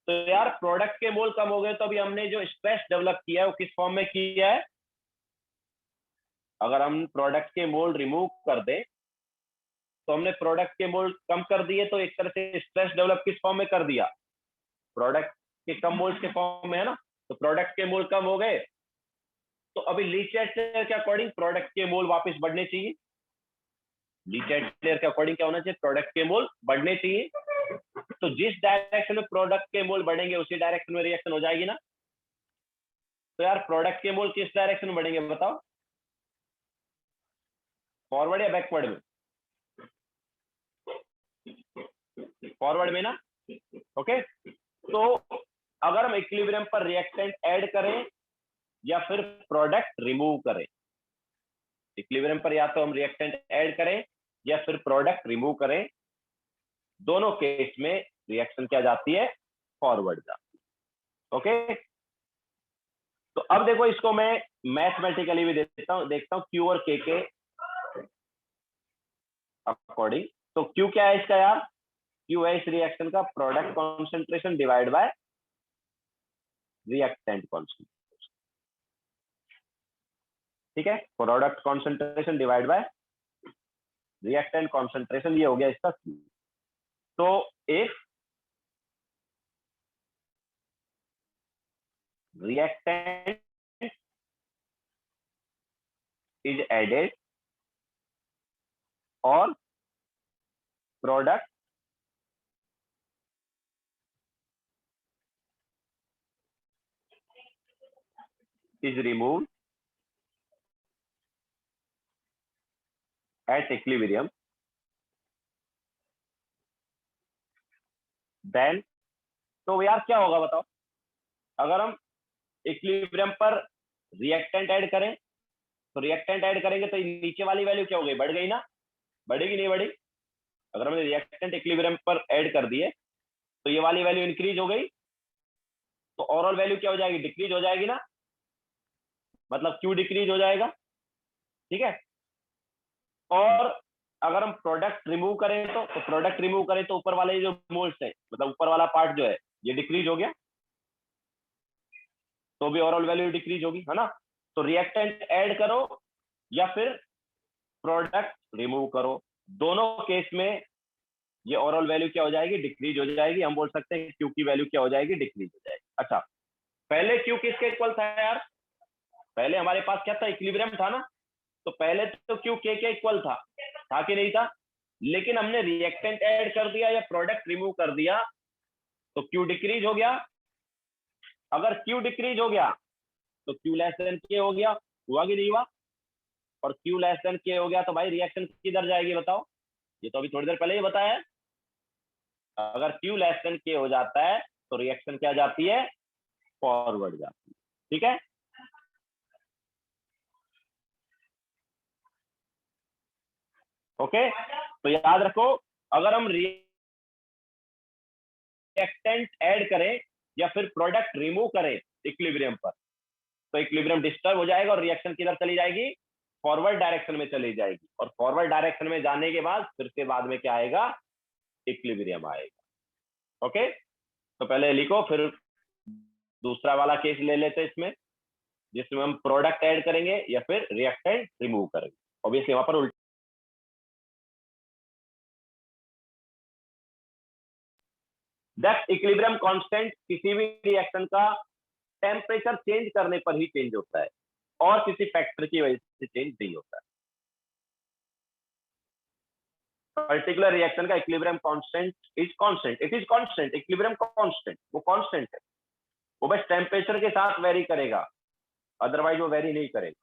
तो यार प्रोडक्ट के मोल कम हो गए तो अभी हमने जो स्ट्रेस डेवलप किया है वो किस फॉर्म में किया है? अगर हम प्रोडक्ट के मोल रिमूव कर दें तो हमने प्रोडक्ट के मोल कम कर दिए, तो एक तरह से स्ट्रेस डेवलप किस फॉर्म में कर दिया? प्रोडक्ट के कम मोल्स के फॉर्म में, है ना। तो प्रोडक्ट के मोल कम हो गए तो अभी ली चार्ट लेयर के अकॉर्डिंग प्रोडक्ट के मोल वापस बढ़ने चाहिए। ली चार्ट लेयर के अकॉर्डिंग क्या होना चाहिए? प्रोडक्ट के मोल बढ़ने चाहिए। तो जिस डायरेक्शन में प्रोडक्ट के मोल बढ़ेंगे उसी डायरेक्शन में रिएक्शन हो जाएगी ना। तो यार प्रोडक्ट के मोल किस डायरेक्शन में बढ़ेंगे बताओ? फॉरवर्ड या बैकवर्ड में? फॉरवर्ड में ना। ओके, तो अगर हम इक्विलिब्रियम पर रिएक्टेंट ऐड करें या फिर प्रोडक्ट रिमूव करें, इक्विलिब्रियम पर या तो हम रिएक्टेंट ऐड करें या फिर प्रोडक्ट रिमूव करें, दोनों केस में रिएक्शन क्या जाती है? फॉरवर्ड जाती है। ओके, तो अब देखो इसको मैं मैथमेटिकली भी देखता हूं क्यू और के अकॉर्डिंग। तो क्यू क्या है इसका यार? क्यू है इस रिएक्शन का product concentration divide by reactant concentration. ठीक है, product concentration divide by reactant concentration, ये हो गया इसका क्यू। तो if reactant is added or product is removed at equilibrium, then तो यार क्या होगा बताओ? अगर हम इक्विलिब्रियम पर रिएक्टेंट ऐड करें तो रिएक्टेंट ऐड करेंगे तो नीचे वाली वैल्यू क्या हो गई? बढ़ गई ना? बढ़ेगी नहीं बढ़ी? अगर हमने रिएक्टेंट इक्विलिब्रियम पर ऐड कर दिए तो ये वाली वैल्यू इंक्रीज हो गई, तो ओवरऑल वैल्यू क्या हो जाएगी? डिक्रीज हो जाएगी ना। मतलब क्यू डिक्रीज हो जाएगा। ठीक है, और अगर हम प्रोडक्ट रिमूव करें तो प्रोडक्ट रिमूव करें तो ऊपर वाले जो मोल्स है, मतलब ऊपर वाला पार्ट जो है ये डिक्रीज हो गया, तो भी ओवरऑल वैल्यू डिक्रीज होगी, है ना। तो रिएक्टेंट ऐड करो या फिर प्रोडक्ट रिमूव करो, दोनों केस में ये ओवरऑल वैल्यू क्या हो जाएगी? डिक्रीज हो जाएगी। हम बोल सकते हैं क्यू की वैल्यू क्या हो जाएगी? डिक्रीज हो जाएगी। अच्छा, पहले क्यू किसके इक्वल था यार? पहले हमारे पास क्या था? इक्विलिब्रियम था ना। तो पहले तो क्यू के इक्वल था कि नहीं था? लेकिन हमने रिएक्टेंट ऐड कर दिया या प्रोडक्ट रिमूव कर दिया तो क्यू डिक्रीज हो गया। अगर क्यू डिक्रीज हो गया तो क्यू लेस देन के हो गया, हुआ कि नहीं हुआ? और क्यू लेस देन के हो गया तो भाई रिएक्शन किधर जाएगी बताओ? ये तो अभी थोड़ी देर पहले ही बताया है। अगर क्यू लेस देन के हो जाता है तो रिएक्शन क्या जाती है? फॉरवर्ड जाती है। ठीक है, ओके, तो याद रखो अगर हम रिएक्टेंट ऐड करें या फिर प्रोडक्ट रिमूव करें इक्विलिब्रियम पर तो इक्विलिब्रियम डिस्टर्ब हो जाएगा और रिएक्शन किधर चली जाएगी? फॉरवर्ड डायरेक्शन में चली जाएगी। और फॉरवर्ड डायरेक्शन में जाने के बाद फिर से बाद में क्या आएगा? इक्विलिब्रियम आएगा। ओके, तो पहले लिखो, फिर दूसरा वाला केस ले लेते हैं इसमें, जिसमें हम प्रोडक्ट ऐड करेंगे या फिर रिएक्टेंट रिमूव करेंगे। ऑब्वियसली वहां पर दैट इक्विलिब्रियम कांस्टेंट किसी भी रिएक्शन का टेम्परेचर चेंज करने पर ही चेंज होता है और किसी फैक्टर की वजह से चेंज नहीं होता है। पर्टिकुलर रिएक्शन का equilibrium constant is constant, it is constant, equilibrium constant वो कांस्टेंट है, वो बस टेम्परेचर के साथ वेरी करेगा, अदरवाइज वो वेरी नहीं करेगा।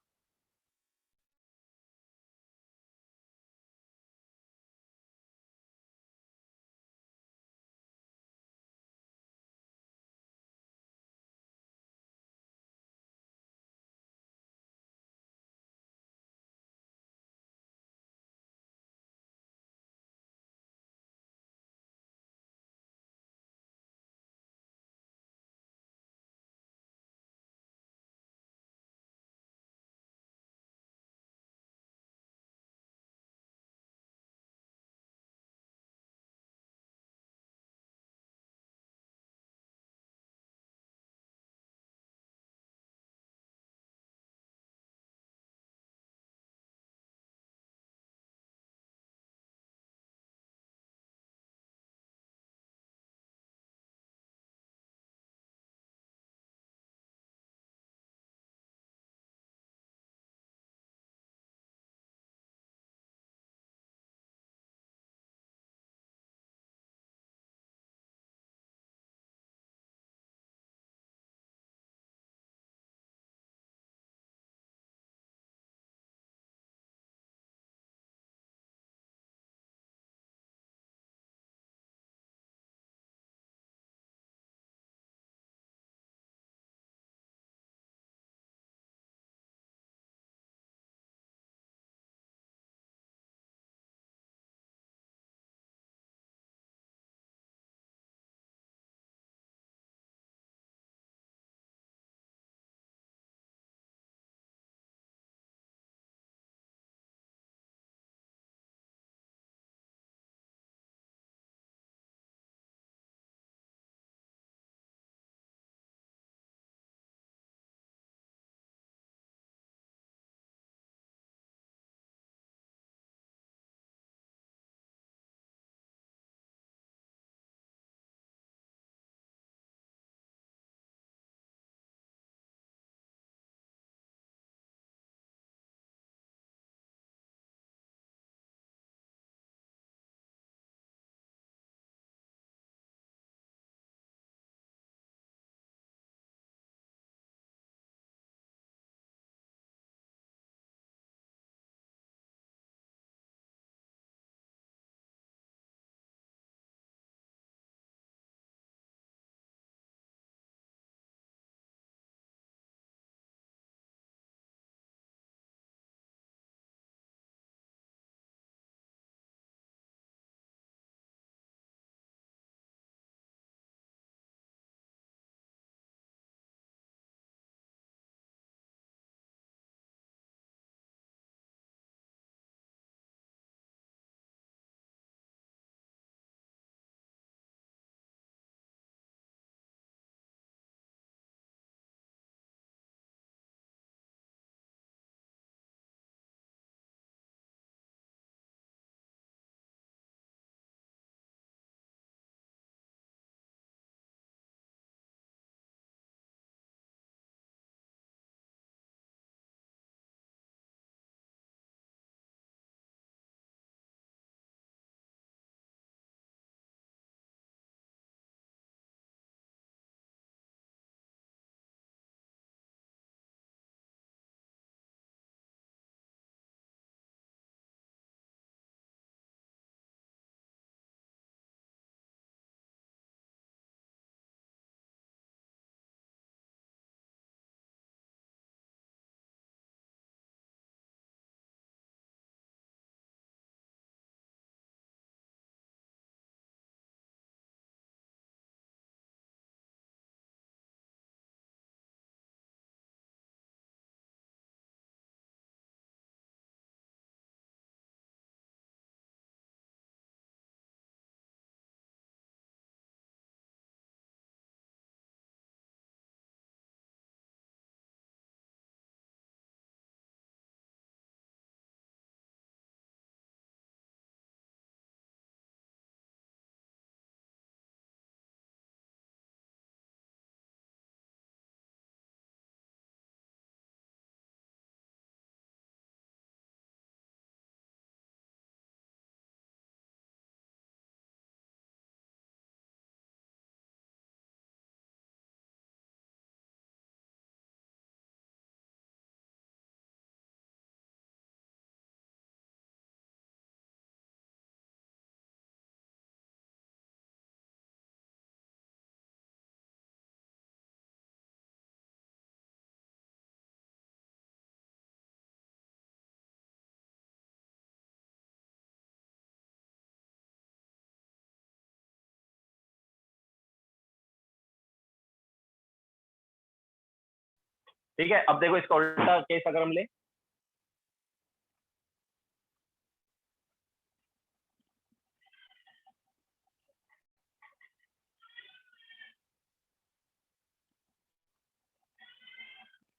ठीक है, अब देखो इसका उल्टा केस अगर हम ले,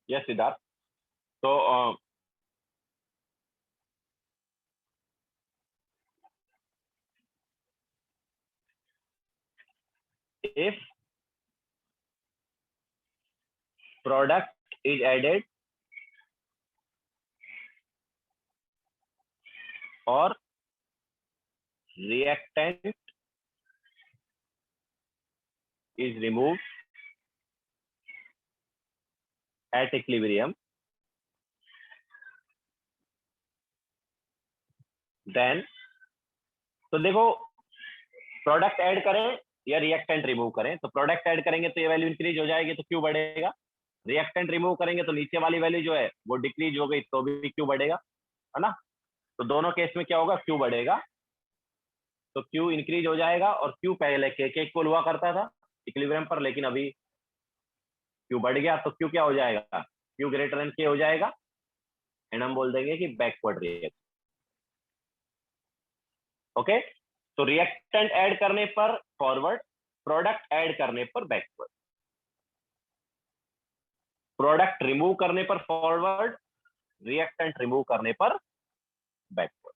यस सिद्धार्थ, तो if product is added or reactant is removed at equilibrium, then, तो देखो प्रोडक्ट ऐड करें या रिएक्टेंट रिमूव करें, तो प्रोडक्ट ऐड करेंगे तो ये वैल्यू इंक्रीज हो जाएगी तो क्यू बढ़ेगा, रिएक्टेंट रिमूव करेंगे तो नीचे वाली वैल्यू जो है वो डिक्रीज हो गई तो भी क्यू बढ़ेगा, है ना। तो दोनों केस में क्या होगा, क्यू बढ़ेगा, तो क्यू इंक्रीज हो जाएगा, और क्यू पहले के इक्वल हुआ करता था इक्विलिब्रियम पर, लेकिन अभी क्यू बढ़ गया तो क्यू क्या हो जाएगा, क्यू ग्रेटर देन के हो जाएगा, एंड हम बोल देंगे कि बैकवर्ड रिएक्शन। ओके, तो रिएक्टेंट ऐड करने पर फॉरवर्ड, प्रोडक्ट ऐड करने पर बैकवर्ड, प्रोडक्ट रिमूव करने पर फॉरवर्ड, रिएक्टेंट रिमूव करने पर बैकवर्ड।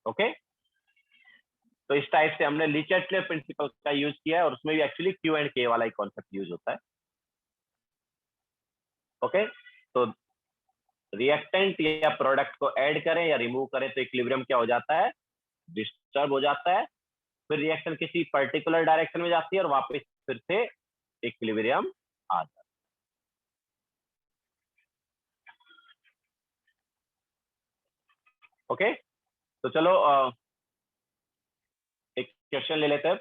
ओके, तो इस टाइप से हमने लीचेटले प्रिंसिपल का यूज किया है, और उसमें भी एक्चुअली क्यू एंड के वाला ही कॉन्सेप्ट यूज होता है। ओके, तो रिएक्टेंट या प्रोडक्ट को ऐड करें या रिमूव करें तो इक्विलिब्रियम क्या हो जाता है, डिस्टर्ब हो जाता है, फिर रिएक्शन किसी पर्टिकुलर डायरेक्शन में जाती है और वापस फिर से इक्विलिब्रियम आ जाता है। ओके, तो चलो एक क्वेश्चन ले लेते हैं।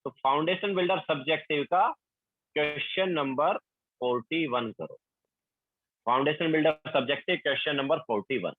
तो फाउंडेशन बिल्डर सब्जेक्टिव का क्वेश्चन नंबर 41 करो। Foundation builder subjective question number 41।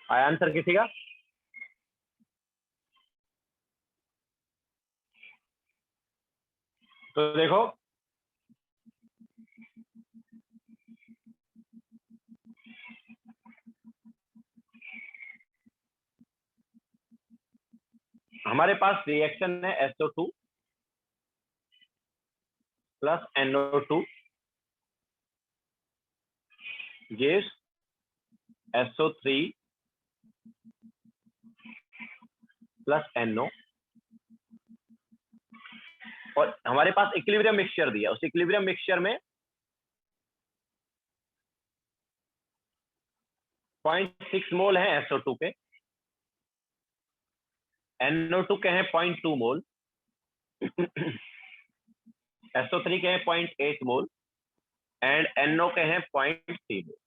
आया आंसर किसी का? तो देखो हमारे पास रिएक्शन है SO2 plus NO2 gives SO3 plus NO, और हमारे पास इक्विलिब्रियम मिक्सचर दिया, उस इक्विलिब्रियम मिक्सचर में 0.6 मोल है SO2 के, NO2 के हैं 0.2 मोल, SO3 के हैं 0.8 मोल एंड NO के हैं 0.3 मोल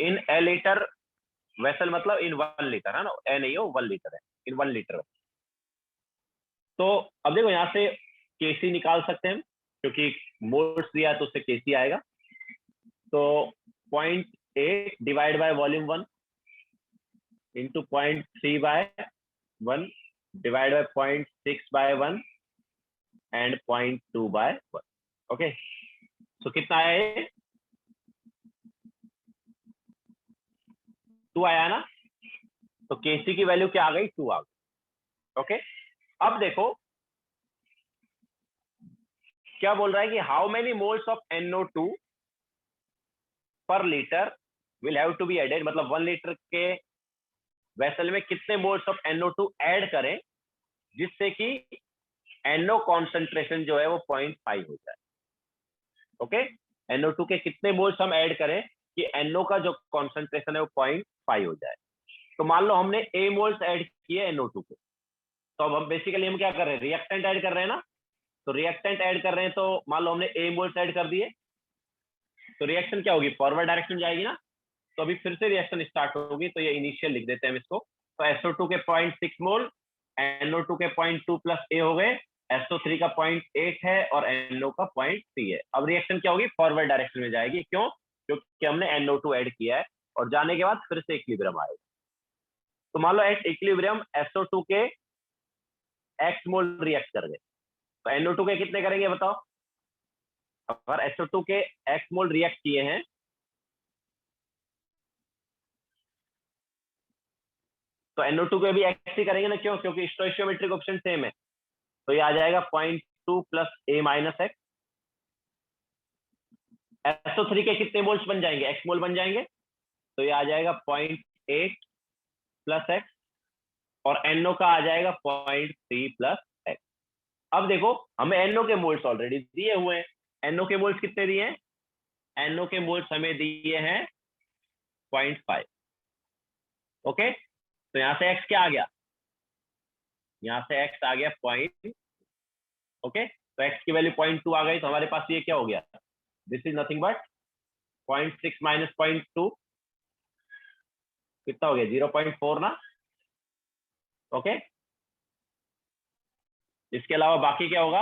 इन ए लीटर वेसल, मतलब इन 1 लीटर है ना, NaO 1 लीटर है, इन 1 लीटर। तो अब देखो यहाँ से केसी निकाल सकते हैं क्योंकि मोल्स दिया है तो उससे केसी आएगा। तो 0.8 divide by volume 1 into 0.3 by 1 divide by 0.6 by 1 and 0.2 by 1। Okay, तो कितना आया ये? 2 आया ना, तो केसी की वैल्यू क्या आ गई? 2 आ गई। ओके, अब देखो क्या बोल रहा है कि how many moles of NO2 per litre will have to be added, मतलब 1 लीटर के वेसल में कितने मोल्स ऑफ NO2 ऐड करें जिससे कि NO कॉन्सेंट्रेशन जो है वो 0.5 हो जाए। ओके, NO2 के कितने मोल्स हम ऐड करें कि NO का जो कॉन्सेंट्रेशन है वो 0.5 हो जाए। तो मान लो हमने A मोल्स ऐड किए NO2 को, तो अब हम बेसिकली हम क्या कर रहे हैं? रिएक्टेंट ऐड कर रहे हैं ना, तो रिएक्टेंट ऐड कर रहे हैं, तो मान लो हमने A मोल्स ऐड कर दिए, तो रिएक्शन क्या होगी? फॉरवर्ड डायरेक्शन जाएगी ना, तो अभी फिर से रिएक्शन स्टार्ट होगी। तो ये इनिशियल लिख देते हैं हम इसको। तो SO2 के 0.6 मोल, NO2 के 0.2 प्लस A हो गए, SO3 का 0.8 है और NO का 0.3 है। अब रिएक्शन क्या होगी? फॉरवर्ड डायरेक्शन में जाएगी। क्यों? क्योंकि हमने NO2 ऐड किया है और जाने के बाद फिर से इक्विलिब्रियम आएगा। तो मान लो एट इक्विलिब्रियम SO2 के x मोल रिएक्ट कर गए, तो NO2 के कितने करेंगे बताओ? अगर SO2 के x मोल रिएक्ट किए हैं तो NO2 के भी x ही करेंगे ना। क्यों? क्योंकि स्टोइचियोमेट्रिक ऑप्शन सेम है। तो ये आ जाएगा 0.2 plus A minus x। SO3 के कितने मोल्स बन जाएंगे? x मोल बन जाएंगे, तो ये आ जाएगा 0.8 प्लस x और NO का आ जाएगा 0.3 प्लस x। अब देखो हमें NO के मोल्स ऑलरेडी दिए हुए हैं। NO के मोल्स कितने दिए हैं? NO के मोल्स हमें दिए हैं 0.5। ओके, तो यहां से x क्या आ गया? यहां से x आ गया 0. ओके, तो x की वैल्यू 0.2 आ गई, तो हमारे पास ये क्या हो गया? This is nothing but 0.6 minus 0.2 कितना हो गया? 0.4 ना। ओके, इसके अलावा बाकी क्या होगा?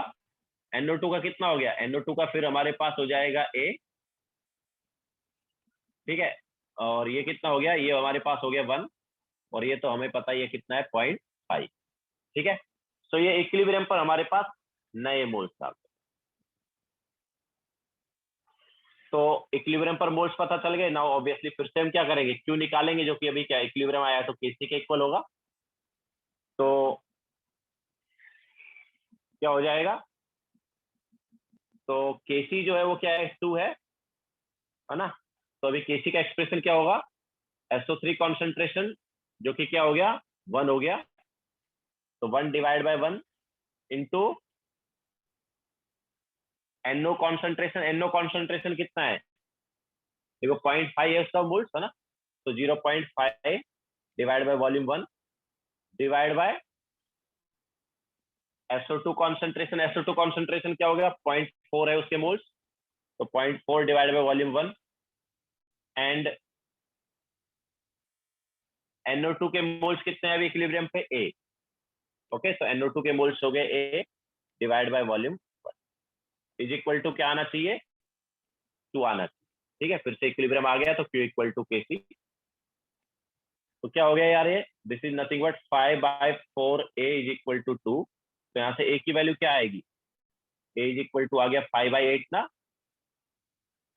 NO2 का कितना हो गया? NO2 का फिर हमारे पास हो जाएगा A, ठीक है, और ये कितना हो गया? ये हमारे पास हो गया 1, और ये तो हमें पता है ये कितना है? 0.5। ठीक है, तो ये इक्विलिब्रियम पर हमारे पास नए मोल्स आ गए। तो इक्विलिब्रियम पर मोल्स पता चल गए। नाउ ऑब्वियसली फिर से हम क्या करेंगे? Q निकालेंगे, जो कि अभी क्या इक्विलिब्रियम आया तो Kc के इक्वल होगा। तो क्या हो जाएगा? तो Kc जो है वो क्या है? 2 है ना। तो अभी Kc का एक्सप्रेशन क्या होगा? SO3 कॉन्सेंट्रेशन जो कि क्या हो गया? 1 हो गया, तो 1 divide bye 1 into NO concentration. NO concentration कितना है? देखो 0.5 है उसका मोल्स, है ना, तो 0.5 divide by volume 1 divide by SO2 concentration. SO2 concentration क्या हो गया? 0.4 है उसके मोल्स, तो 0.4 divide by volume 1 and NO2 के मोल्स कितने हैं अभी इक्विलिब्रियम पे? A। ओके, तो NO2 के मोल्स हो गए A divide by volume 1 is equal to क्या आना चाहिए? 2 आना चाहिए। ठीक है, फिर से इक्विलिब्रियम आ गया, तो Q इक्वल टू Kc। तो क्या हो गया यार, ये this is nothing but 5/4 a is equal to 2। तो यहाँ से a की वैल्यू क्या आएगी, a इज इक्वल टू आ गया 5/8 ना।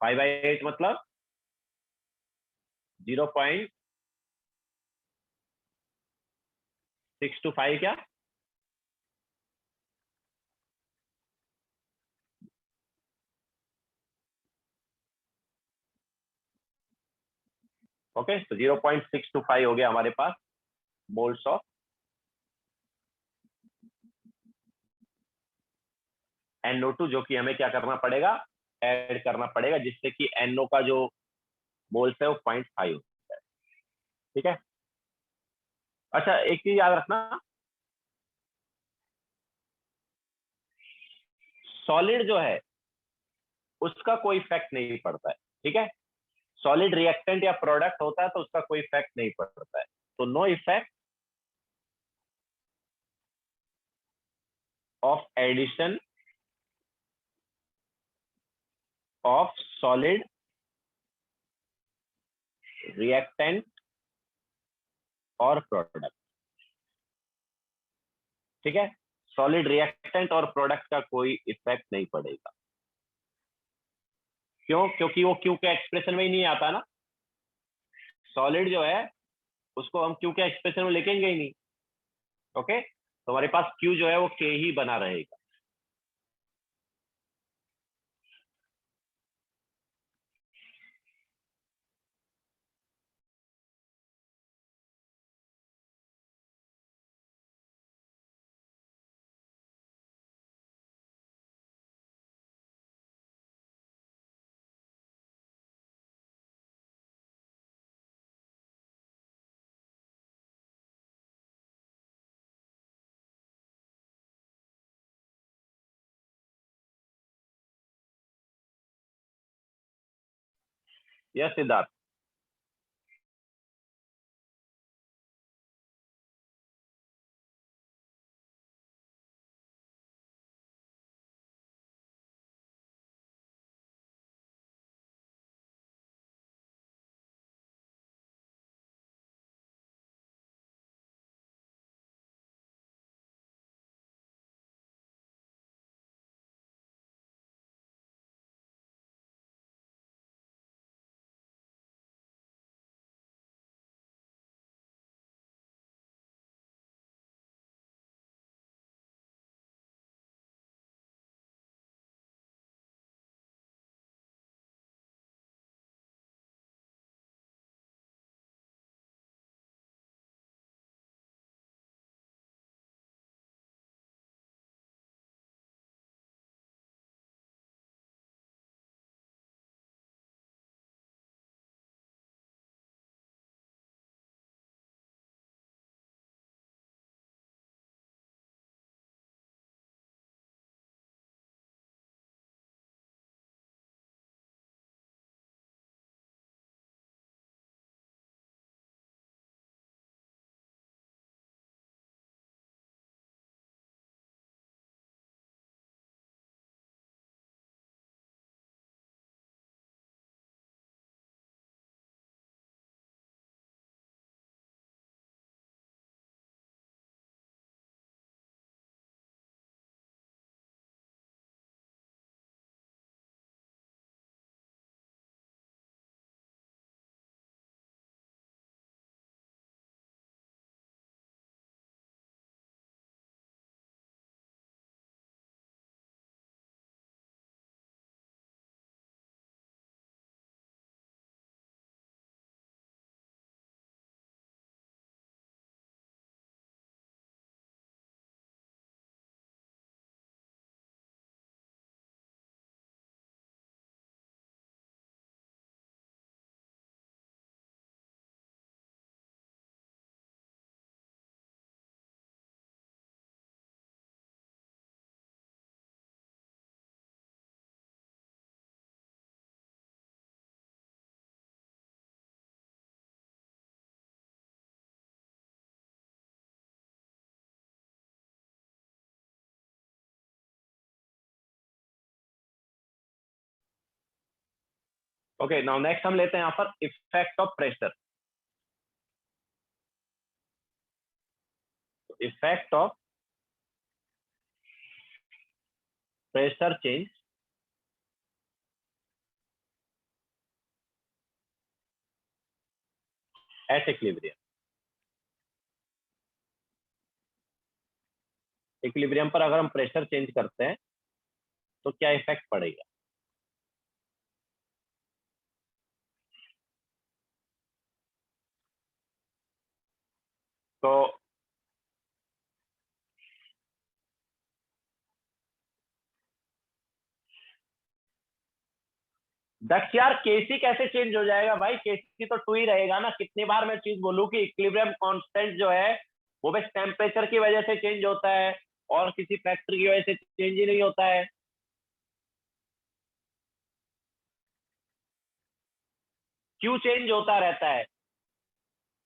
5/8 मतलब 0.625 क्या। ओके, तो 0.625 हो गया हमारे पास मोल्स ऑफ NO2, जो कि हमें क्या करना पड़ेगा, ऐड करना पड़ेगा, जिससे कि NO का जो मोल्स है वो 0.5 हो जाए। ठीक है। अच्छा, एक चीज याद रखना, सॉलिड जो है उसका कोई इफेक्ट नहीं पड़ता है। ठीक है, सॉलिड रिएक्टेंट या प्रोडक्ट होता है तो उसका कोई इफेक्ट नहीं पड़ता है। तो no effect of addition of solid reactant और प्रोडक्ट। ठीक है, सॉलिड रिएक्टेंट और प्रोडक्ट का कोई इफेक्ट नहीं पड़ेगा। क्यों? क्योंकि वो क्यू के एक्सप्रेशन में ही नहीं आता ना। सॉलिड जो है उसको हम क्यू के एक्सप्रेशन में लिखेंगे ही नहीं। ओके, तो हमारे पास क्यू जो है वो के ही बना रहेगा। Yes Siddharth. Okay, now next हम लेते हैं यहाँ पर effect of pressure. Effect of pressure change at equilibrium. Equilibrium पर अगर हम प्रेशर चेंज करते हैं तो क्या इफेक्ट पड़ेगा। तो दक्ष यार केसी कैसे चेंज हो जाएगा भाई, केसी तो 2 ही रहेगा ना। कितनी बार मैं चीज बोलूं कि इक्विलिब्रियम कांस्टेंट जो है वो बस टेम्परेचर की वजह से चेंज होता है और किसी फैक्टर की वजह से चेंज ही नहीं होता है। क्यों चेंज होता रहता है,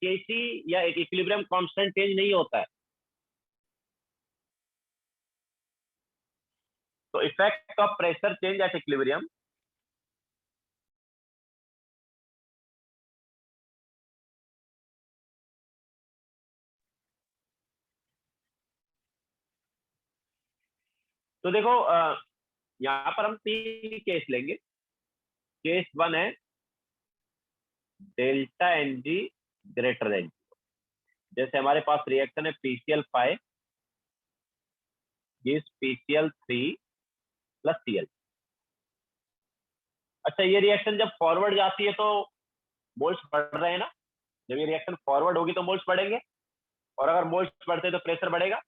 केसी या एक इक्विलिब्रियम कांस्टेंट चेंज नहीं होता है। तो effect of pressure change at equilibrium तो देखो यहाँ पर हम 3 केस लेंगे। केस 1 है delta N G greater than. जैसे हमारे पास रिएक्शन है PCl5 gives PCl3 plus Cl। अच्छा ये रिएक्शन जब फॉरवर्ड जाती है तो मोल्स बढ़ रहे हैं ना। जब ये रिएक्शन फॉरवर्ड होगी तो मोल्स बढ़ेंगे, और अगर मोल्स बढ़ते हैं तो प्रेशर बढ़ेगा,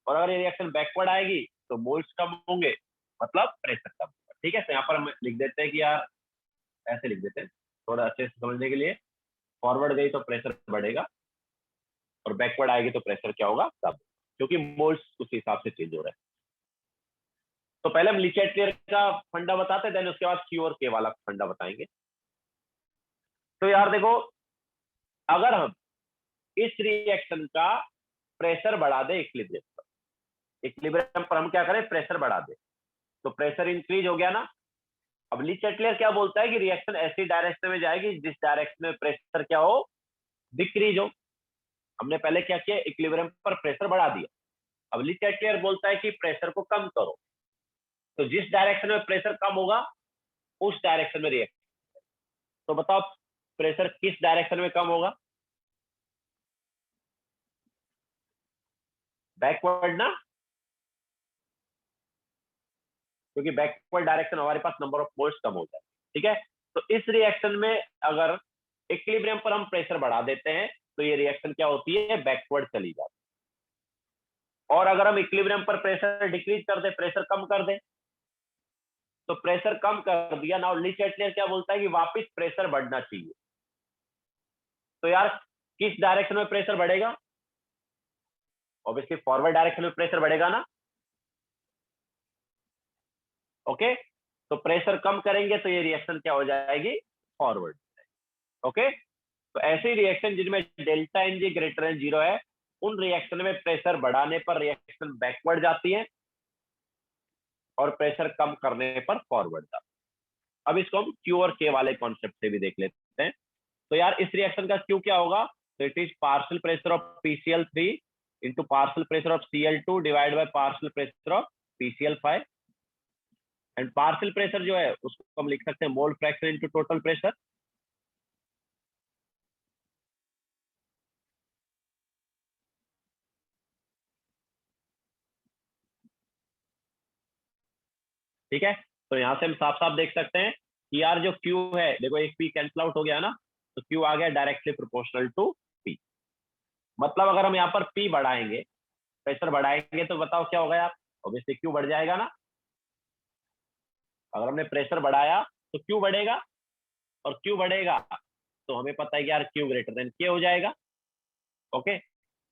और अगर ये रिएक्शन बैकवर्ड आएगी तो मोल्स कम होंगे, मतलब प्रेशर कम होगा। ठीक है, तो यहाँ पर हम लिख देते हैं कि यार ऐसे लिख देते हैं थोड़ा अच्छे से समझने के लिए। फॉरवर्ड गई तो प्रेशर बढ़ेगा और बैकवर्ड आएगी तो प्रेशर क्या होगा, कम, क्योंकि मोल्स उस हिसाब से चेंज हो रहे हैं। तो पहले हम लिचेट-क्लियर का फंडा बताते हैं, देन उसके बाद क्यू और के वाला फंडा बताएंगे। तो यार देखो, अगर हम इस रिएक्शन का प्रेशर बढ़ा दे इक्विलिब्रियम पर हम क्या करें, प्रेशर बढ़ा दे, तो प्रेशर इंक्रीज हो गया ना। अब लिचेट-क्लियर क्या बोलता है कि रिएक्शन ऐसी डायरेक्शन में जाएगी जिस डायरेक्शन में प्रेशर क्या हो, डिक्रीज हो। हमने पहले क्या किया, इक्विलिब्रियम पर प्रेशर बढ़ा दिया। अब लिचेट-क्लियर बोलता है कि प्रेशर को कम करो, तो जिस डायरेक्शन में प्रेशर कम होगा उस डायरेक्शन में रिएक्शन। तो बताओ प्रेशर किस डायरेक्शन में कम होगा, बैकवर्ड ना, क्योंकि बैकवर्ड डायरेक्शन हमारे पास नंबर ऑफ मोल्स कम हो जाए। ठीक है, तो इस रिएक्शन में अगर इक्विलिब्रियम पर हम प्रेशर बढ़ा देते हैं तो ये रिएक्शन क्या होती है, बैकवर्ड चली जाती है। और अगर हम इक्विलिब्रियम पर प्रेशर डिक्रीज कर दे, प्रेशर कम कर दे, तो प्रेशर कम कर दिया ना, लिचेट-क्लियर क्या बोलता है कि वापस प्रेशर बढ़ना चाहिए। तो यार किस डायरेक्शन में प्रेशर बढ़ेगा, ऑब्वियसली फॉरवर्ड डायरेक्शन में प्रेशर बढ़ेगा ना। ओके, तो प्रेशर कम करेंगे तो ये रिएक्शन क्या हो जाएगी, फॉरवर्ड। ओके, तो ऐसे रिएक्शन जिनमें delta N G greater than 0 है, उन रिएक्शन में प्रेशर बढ़ाने पर रिएक्शन बैकवर्ड जाती है और प्रेशर कम करने पर फॉरवर्ड जाती है। अब इसको हम क्यू और के वाले कॉन्सेप्ट से भी देख लेते हैं। तो यार इस रिएक्शन का क्यू क्या होगा, तो it is partial pressure of PCl3 into partial pressure of Cl2 divide by partial pressure of PCl5। And partial pressure जो है उसको हम लिख सकते हैं mole fraction into total pressure. ठीक है, तो यहां से हम साफ साफ देख सकते हैं कि यार जो क्यू है, देखो एक पी कैंसिल आउट हो गया ना, तो क्यू आ गया डायरेक्टली प्रोपोर्शनल टू पी। मतलब अगर हम यहाँ पर पी बढ़ाएंगे, प्रेशर बढ़ाएंगे, तो बताओ क्या होगा यार, ऑब्वियसली क्यू बढ़ जाएगा ना। अगर हमने प्रेशर बढ़ाया तो क्यू बढ़ेगा, और क्यू बढ़ेगा तो हमें पता है कि यार क्यू ग्रेटर देन के हो जाएगा। ओके,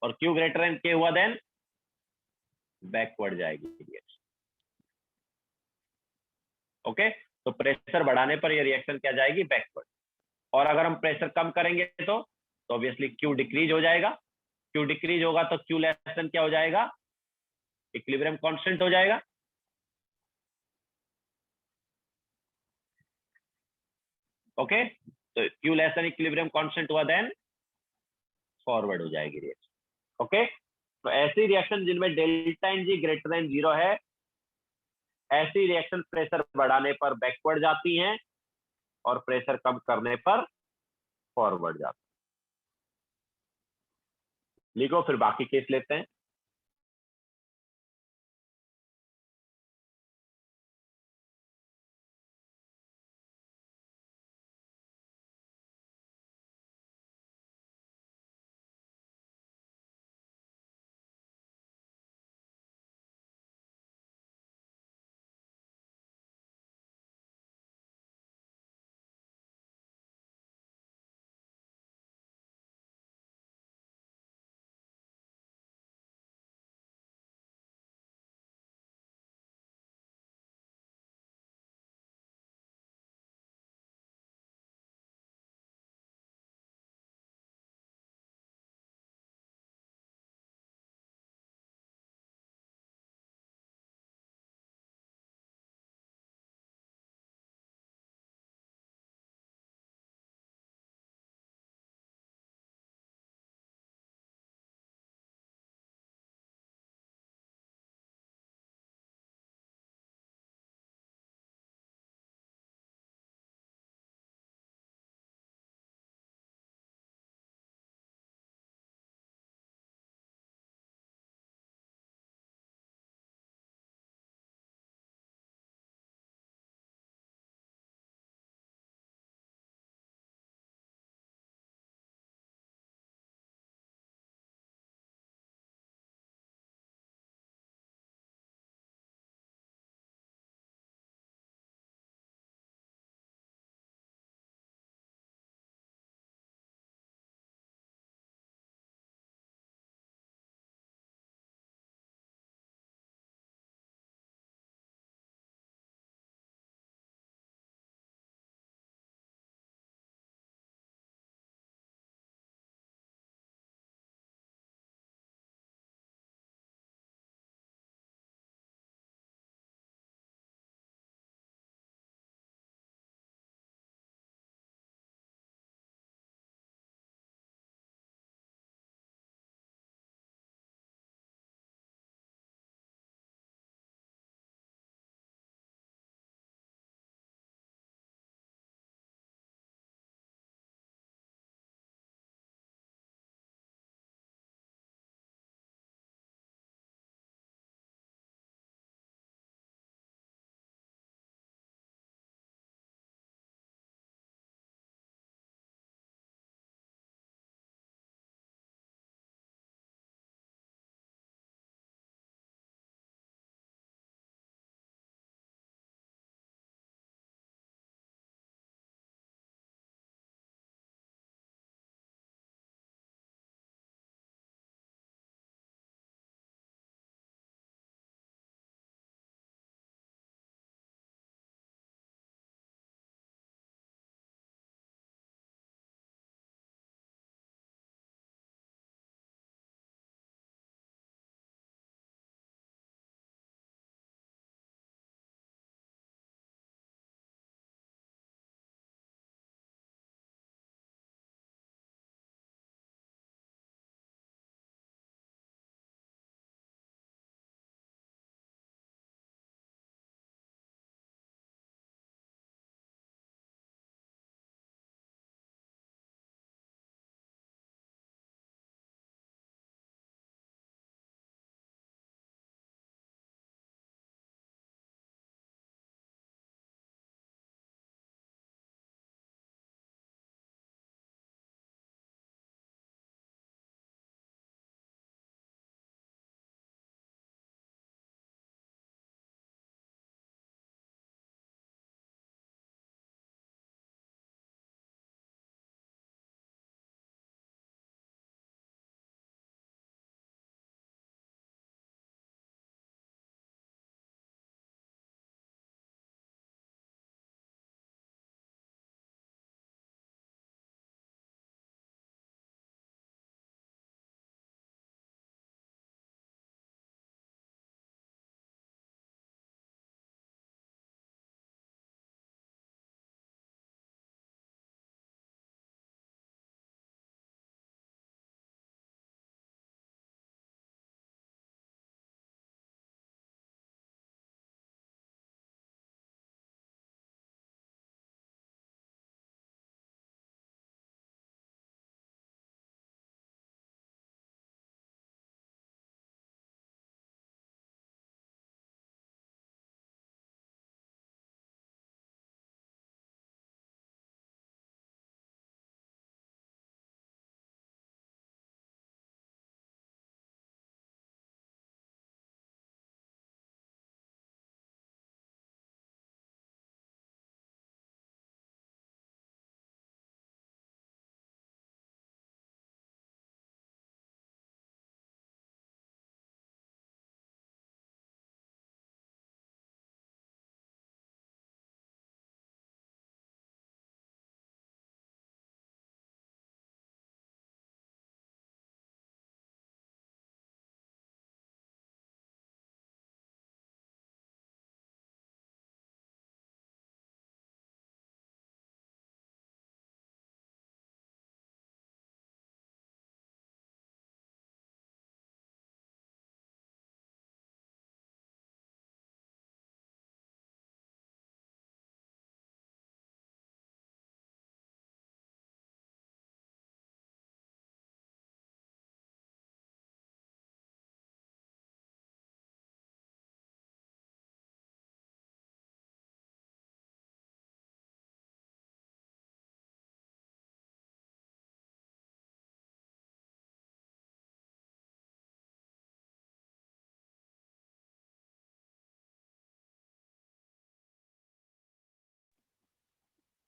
और क्यू ग्रेटर देन के हुआ देन बैकवर्ड जाएगी। ओके, तो प्रेशर बढ़ाने पर ये रिएक्शन क्या जाएगी, बैकवर्ड। और अगर हम प्रेशर कम करेंगे तो ऑब्वियसली क्यू डिक्रीज हो जाएगा। क्यू डिक्रीज होगा तो क्यू लेस देन क्या हो जाएगा, इक्विलिब्रियम कांस्टेंट हो जाएगा। ओके, तो Q less than equilibrium constant हुआ देन फॉरवर्ड हो जाएगी रिएक्शन। ओके, तो ऐसी रिएक्शन जिनमें delta N G greater than 0 है, ऐसी रिएक्शन प्रेशर बढ़ाने पर बैकवर्ड जाती हैं और प्रेशर कम करने पर फॉरवर्ड जाती है। लिखो, फिर बाकी केस लेते हैं।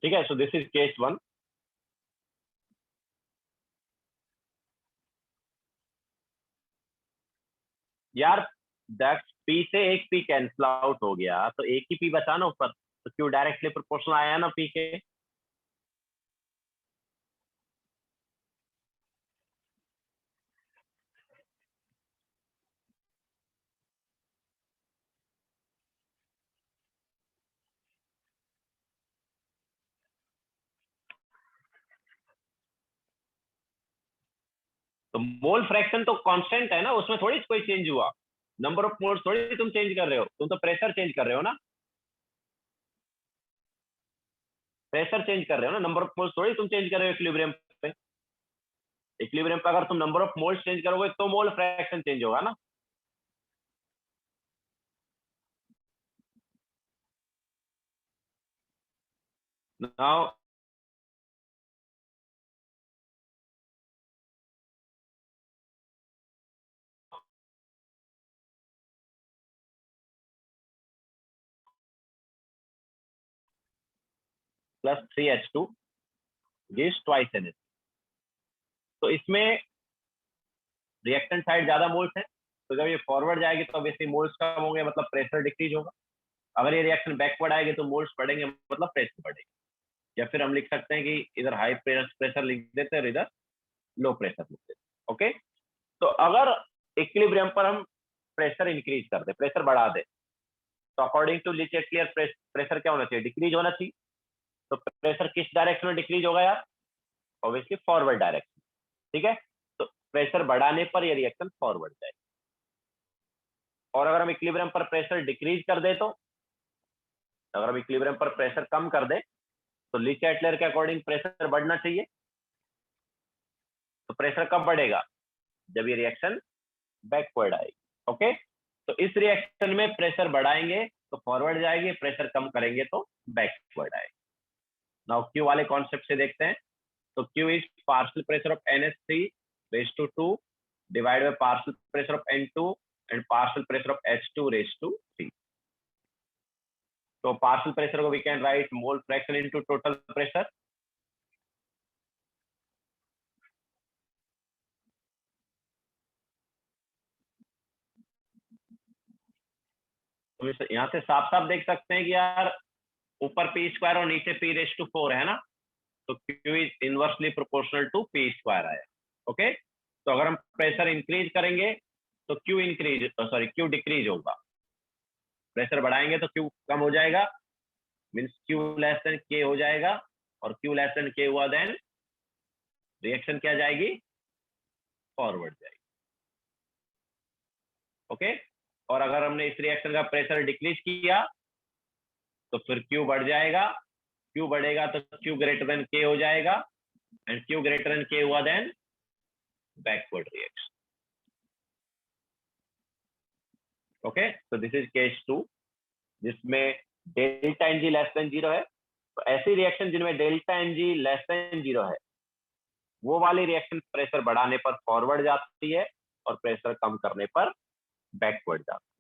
ठीक है, सो दिस इज केस 1। यार दैट पी से एक पी कैंसिल आउट हो गया, तो एक ही पी बचा ना ऊपर, तो क्यू डायरेक्टली प्रोपोर्शनल आया ना पी के। तो मोल फ्रैक्शन तो कांस्टेंट है ना, उसमें थोड़ी कोई चेंज हुआ। नंबर ऑफ मोल्स थोड़ी तुम चेंज कर रहे हो, तुम तो प्रेशर चेंज कर रहे हो ना। प्रेशर चेंज कर रहे हो ना, नंबर ऑफ मोल्स थोड़ी तुम चेंज कर रहे हो इक्विलिब्रियम पे। इक्विलिब्रियम पे अगर तुम नंबर ऑफ मोल्स चेंज करोगे तो मोल फ्रैक्शन चेंज होगा ना। Now plus 3H2 gives twice NH। तो इसमें रिएक्टेंट साइड ज्यादा मोल्स है, तो जब ये फॉरवर्ड जाएगी तो ऑब्वियसली मोल्स कम होंगे, मतलब प्रेशर डिक्रीज होगा। अगर ये रिएक्शन बैकवर्ड आएगी तो मोल्स बढ़ेंगे, मतलब प्रेशर बढ़ेगा। या फिर हम लिख सकते हैं कि इधर हाई प्रेशर लिख देते हैं और इधर लो प्रेशर लिख देते हैं। ओके, तो अगर इक्विलिब्रियम पर हम प्रेशर इंक्रीज कर दे, प्रेशर बढ़ा दे, तो अकॉर्डिंग टू लीचेटलियर प्रेशर क्या होना चाहिए, डिक्रीज होना चाहिए। तो प्रेशर किस डायरेक्शन में डिक्रीज होगा यार, ऑब्वियसली फॉरवर्ड डायरेक्शन। ठीक है, तो प्रेशर बढ़ाने पर ये रिएक्शन फॉरवर्ड जाएगी। और अगर हम इक्विलिब्रियम पर प्रेशर डिक्रीज कर दे, तो अगर हम इक्विलिब्रियम पर प्रेशर कम कर दे, तो ली चाटलर के अकॉर्डिंग प्रेशर बढ़ना चाहिए। तो प्रेशर कब बढ़ेगा, जब ये रिएक्शन बैकवर्ड आएगी। ओके, तो इस रिएक्शन में प्रेशर बढ़ाएंगे तो फॉरवर्ड जाएगी, प्रेशर कम करेंगे तो बैकवर्ड आएगी। नाउ क्यू वाले कॉन्सेप्ट से देखते हैं। तो Q is partial pressure of NH3 raised to 2 divided by partial pressure of N2 and partial pressure of H2 raised to 3। तो पार्शियल प्रेशर को we can write mole fraction into total pressure. तो यहाँ से साफ साफ देख सकते हैं कि यार ऊपर पी स्क्वायर और नीचे पी रेस टू 4 है ना, तो Q is inversely proportional to P square आया। ओके, तो अगर हम प्रेशर इंक्रीज करेंगे तो Q increase, sorry Q decrease होगा। प्रेशर बढ़ाएंगे तो क्यू कम हो जाएगा, मीन्स क्यू लेस देन के हो जाएगा। और क्यू लेस देन के हुआ देन रिएक्शन क्या जाएगी, फॉरवर्ड जाएगी। ओके, और अगर हमने इस रिएक्शन का प्रेशर डिक्रीज किया तो फिर क्यू बढ़ जाएगा। क्यू बढ़ेगा तो क्यू ग्रेटर देन के हो जाएगा, and Q greater than K हुआ देन बैकवर्ड रिएक्शन। ओके, तो दिस इज केस 2 जिसमें delta N G less than 0 है। तो ऐसी रिएक्शन जिनमें delta N G less than 0 है, वो वाली रिएक्शन प्रेशर बढ़ाने पर फॉरवर्ड जाती है और प्रेशर कम करने पर बैकवर्ड जाती है।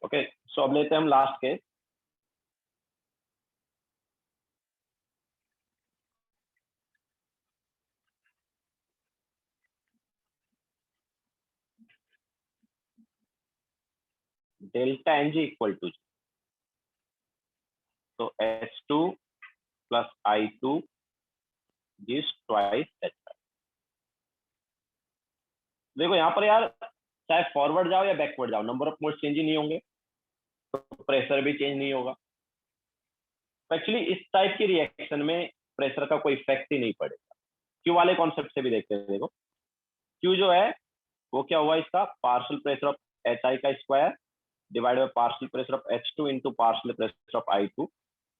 ओके, सो अब लेते हैं हम last case. Delta N G equal to, तो H2 plus I2 gives twice H5। देखो यहाँ पर यार, चाहे फॉरवर्ड जाओ या बैकवर्ड जाओ, नंबर ऑफ मोल्स चेंज ही नहीं होंगे, तो प्रेशर भी चेंज नहीं होगा। एक्चुअली इस टाइप की रिएक्शन में प्रेशर का कोई इफेक्ट ही नहीं पड़ेगा। क्यू वाले कॉन्सेप्ट से भी देखते हैं। देखो क्यू जो है वो क्या हुआ, इसका partial pressure of H I का square divide by partial pressure of H2 into partial pressure of I2।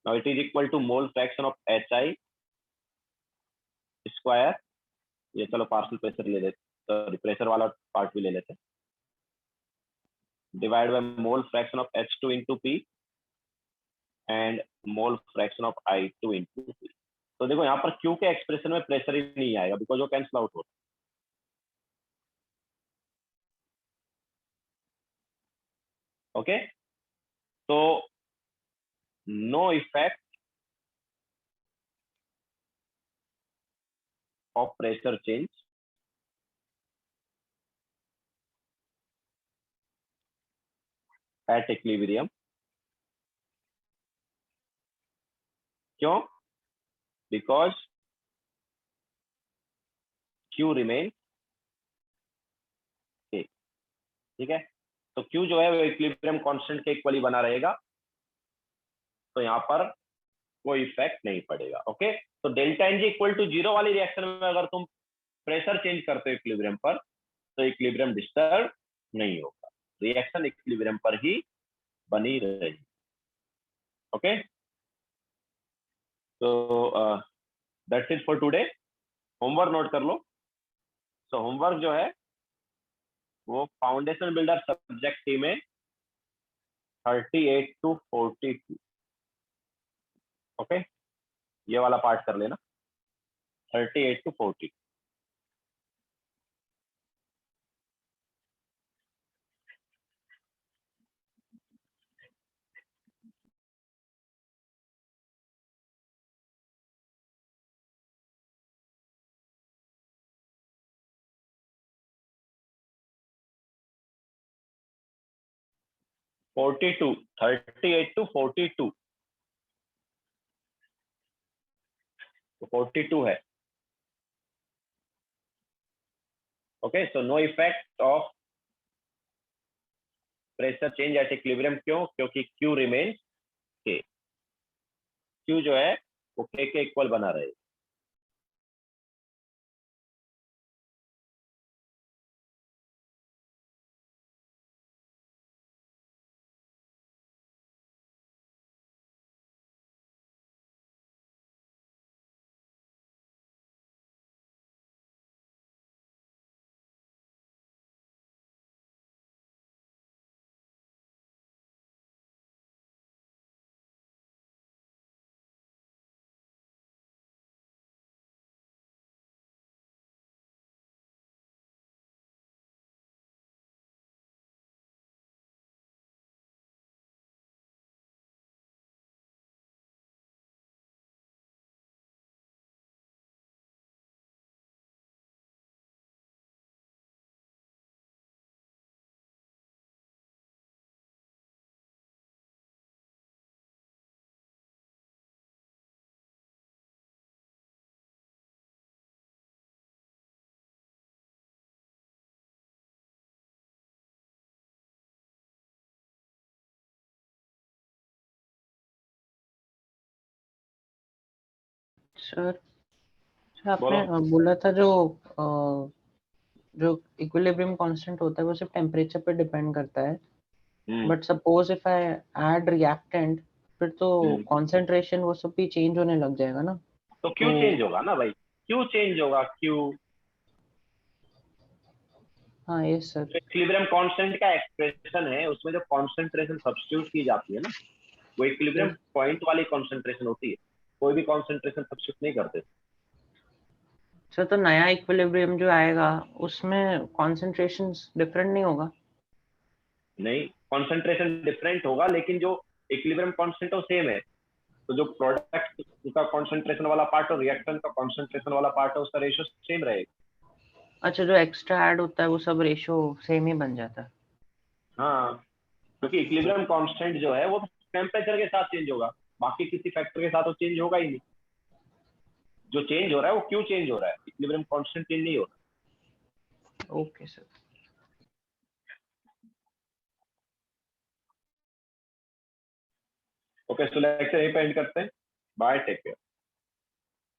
Now it is equal to mole fraction of HI square, ये चलो पार्शियल प्रेशर ले लेते, सॉरी प्रेशर वाला part भी ले लेते हैं, divide by mole fraction of H2 into P and mole fraction of I2 into P। तो देखो यहाँ पर Q के एक्सप्रेशन में प्रेशर ही नहीं आएगा, बिकॉज वो कैंसिल आउट होता है। ओके, तो no effect of pressure change at equilibrium. क्यों? बिकॉज Q रिमेन, ठीक है, तो Q जो है वो इक्विलिब्रियम कांस्टेंट के इक्वली बना रहेगा, तो यहाँ पर कोई इफेक्ट नहीं पड़ेगा। ओके, तो delta N G equal to zero वाली रिएक्शन में अगर तुम प्रेशर चेंज करते हो इक्विलिब्रियम पर, तो इक्विलिब्रियम डिस्टर्ब नहीं होगा, रिएक्शन इक्विलिब्रियम पर ही बनी रहेगी। ओके, तो that's it for today. Homework note कर लो। सो होमवर्क जो है वो फाउंडेशन बिल्डर सब्जेक्ट टी में 38 to 42, ओके, ये वाला पार्ट कर लेना, 38 to 40। 42, 38 to 42, तो 42 है। Okay, so no effect of pressure change at equilibrium. क्यों? क्योंकि Q रिमेन्स K, Q जो है वो K के इक्वल बना रहेगा। सर आपने बोलो। बोला था जो इक्विलिब्रियम कांस्टेंट होता है वो सिर्फ टेम्परेचर पे डिपेंड करता है, but suppose if I add reactant, फिर तो कॉन्सेंट्रेशन वो सब भी चेंज होने लग जाएगा ना। तो क्यों चेंज होगा ना भाई, क्यों चेंज होगा? क्यों? हाँ यस सर। इक्विलिब्रियम कांस्टेंट का एक्सप्रेशन है, उसमें जो कॉन्सेंट्रेशन सब्स्टिट्यूट की जाती है ना, वो इक्विलिब्रियम पॉइंट वाली कॉन्सेंट्रेशन होती है, कोई भी कॉन्सेंट्रेशन सब्स्टिट्यूट नहीं करते। सर तो नया इक्विलिब्रियम जो आएगा उसमें कॉन्सेंट्रेशंस डिफरेंट नहीं होगा? नहीं, कॉन्सेंट्रेशन डिफरेंट होगा लेकिन जो इक्विलिब्रियम कांस्टेंट है वो सेम है। तो जो प्रोडक्ट का कॉन्सेंट्रेशन वाला पार्ट और रिएक्टेंट का कॉन्सेंट्रेशन वाला पार्ट है उसका रेशियो सेम रहेगा। अच्छा, जो एक्स्ट्रा ऐड होता है वो सब रेशियो सेम ही बन जाता है। हाँ, क्योंकि इक्विलिब्रियम कांस्टेंट जो है वो टेम्परेचर के साथ चेंज होगा, बाकी किसी फैक्टर के साथ वो चेंज होगा ही नहीं। जो चेंज हो रहा है वो क्यों चेंज हो रहा है, इक्विलिब्रियम कांस्टेंट चेंज नहीं हो रहा। Okay sir. Okay, so lecture यहीं पे एंड करते हैं। Bye, take care.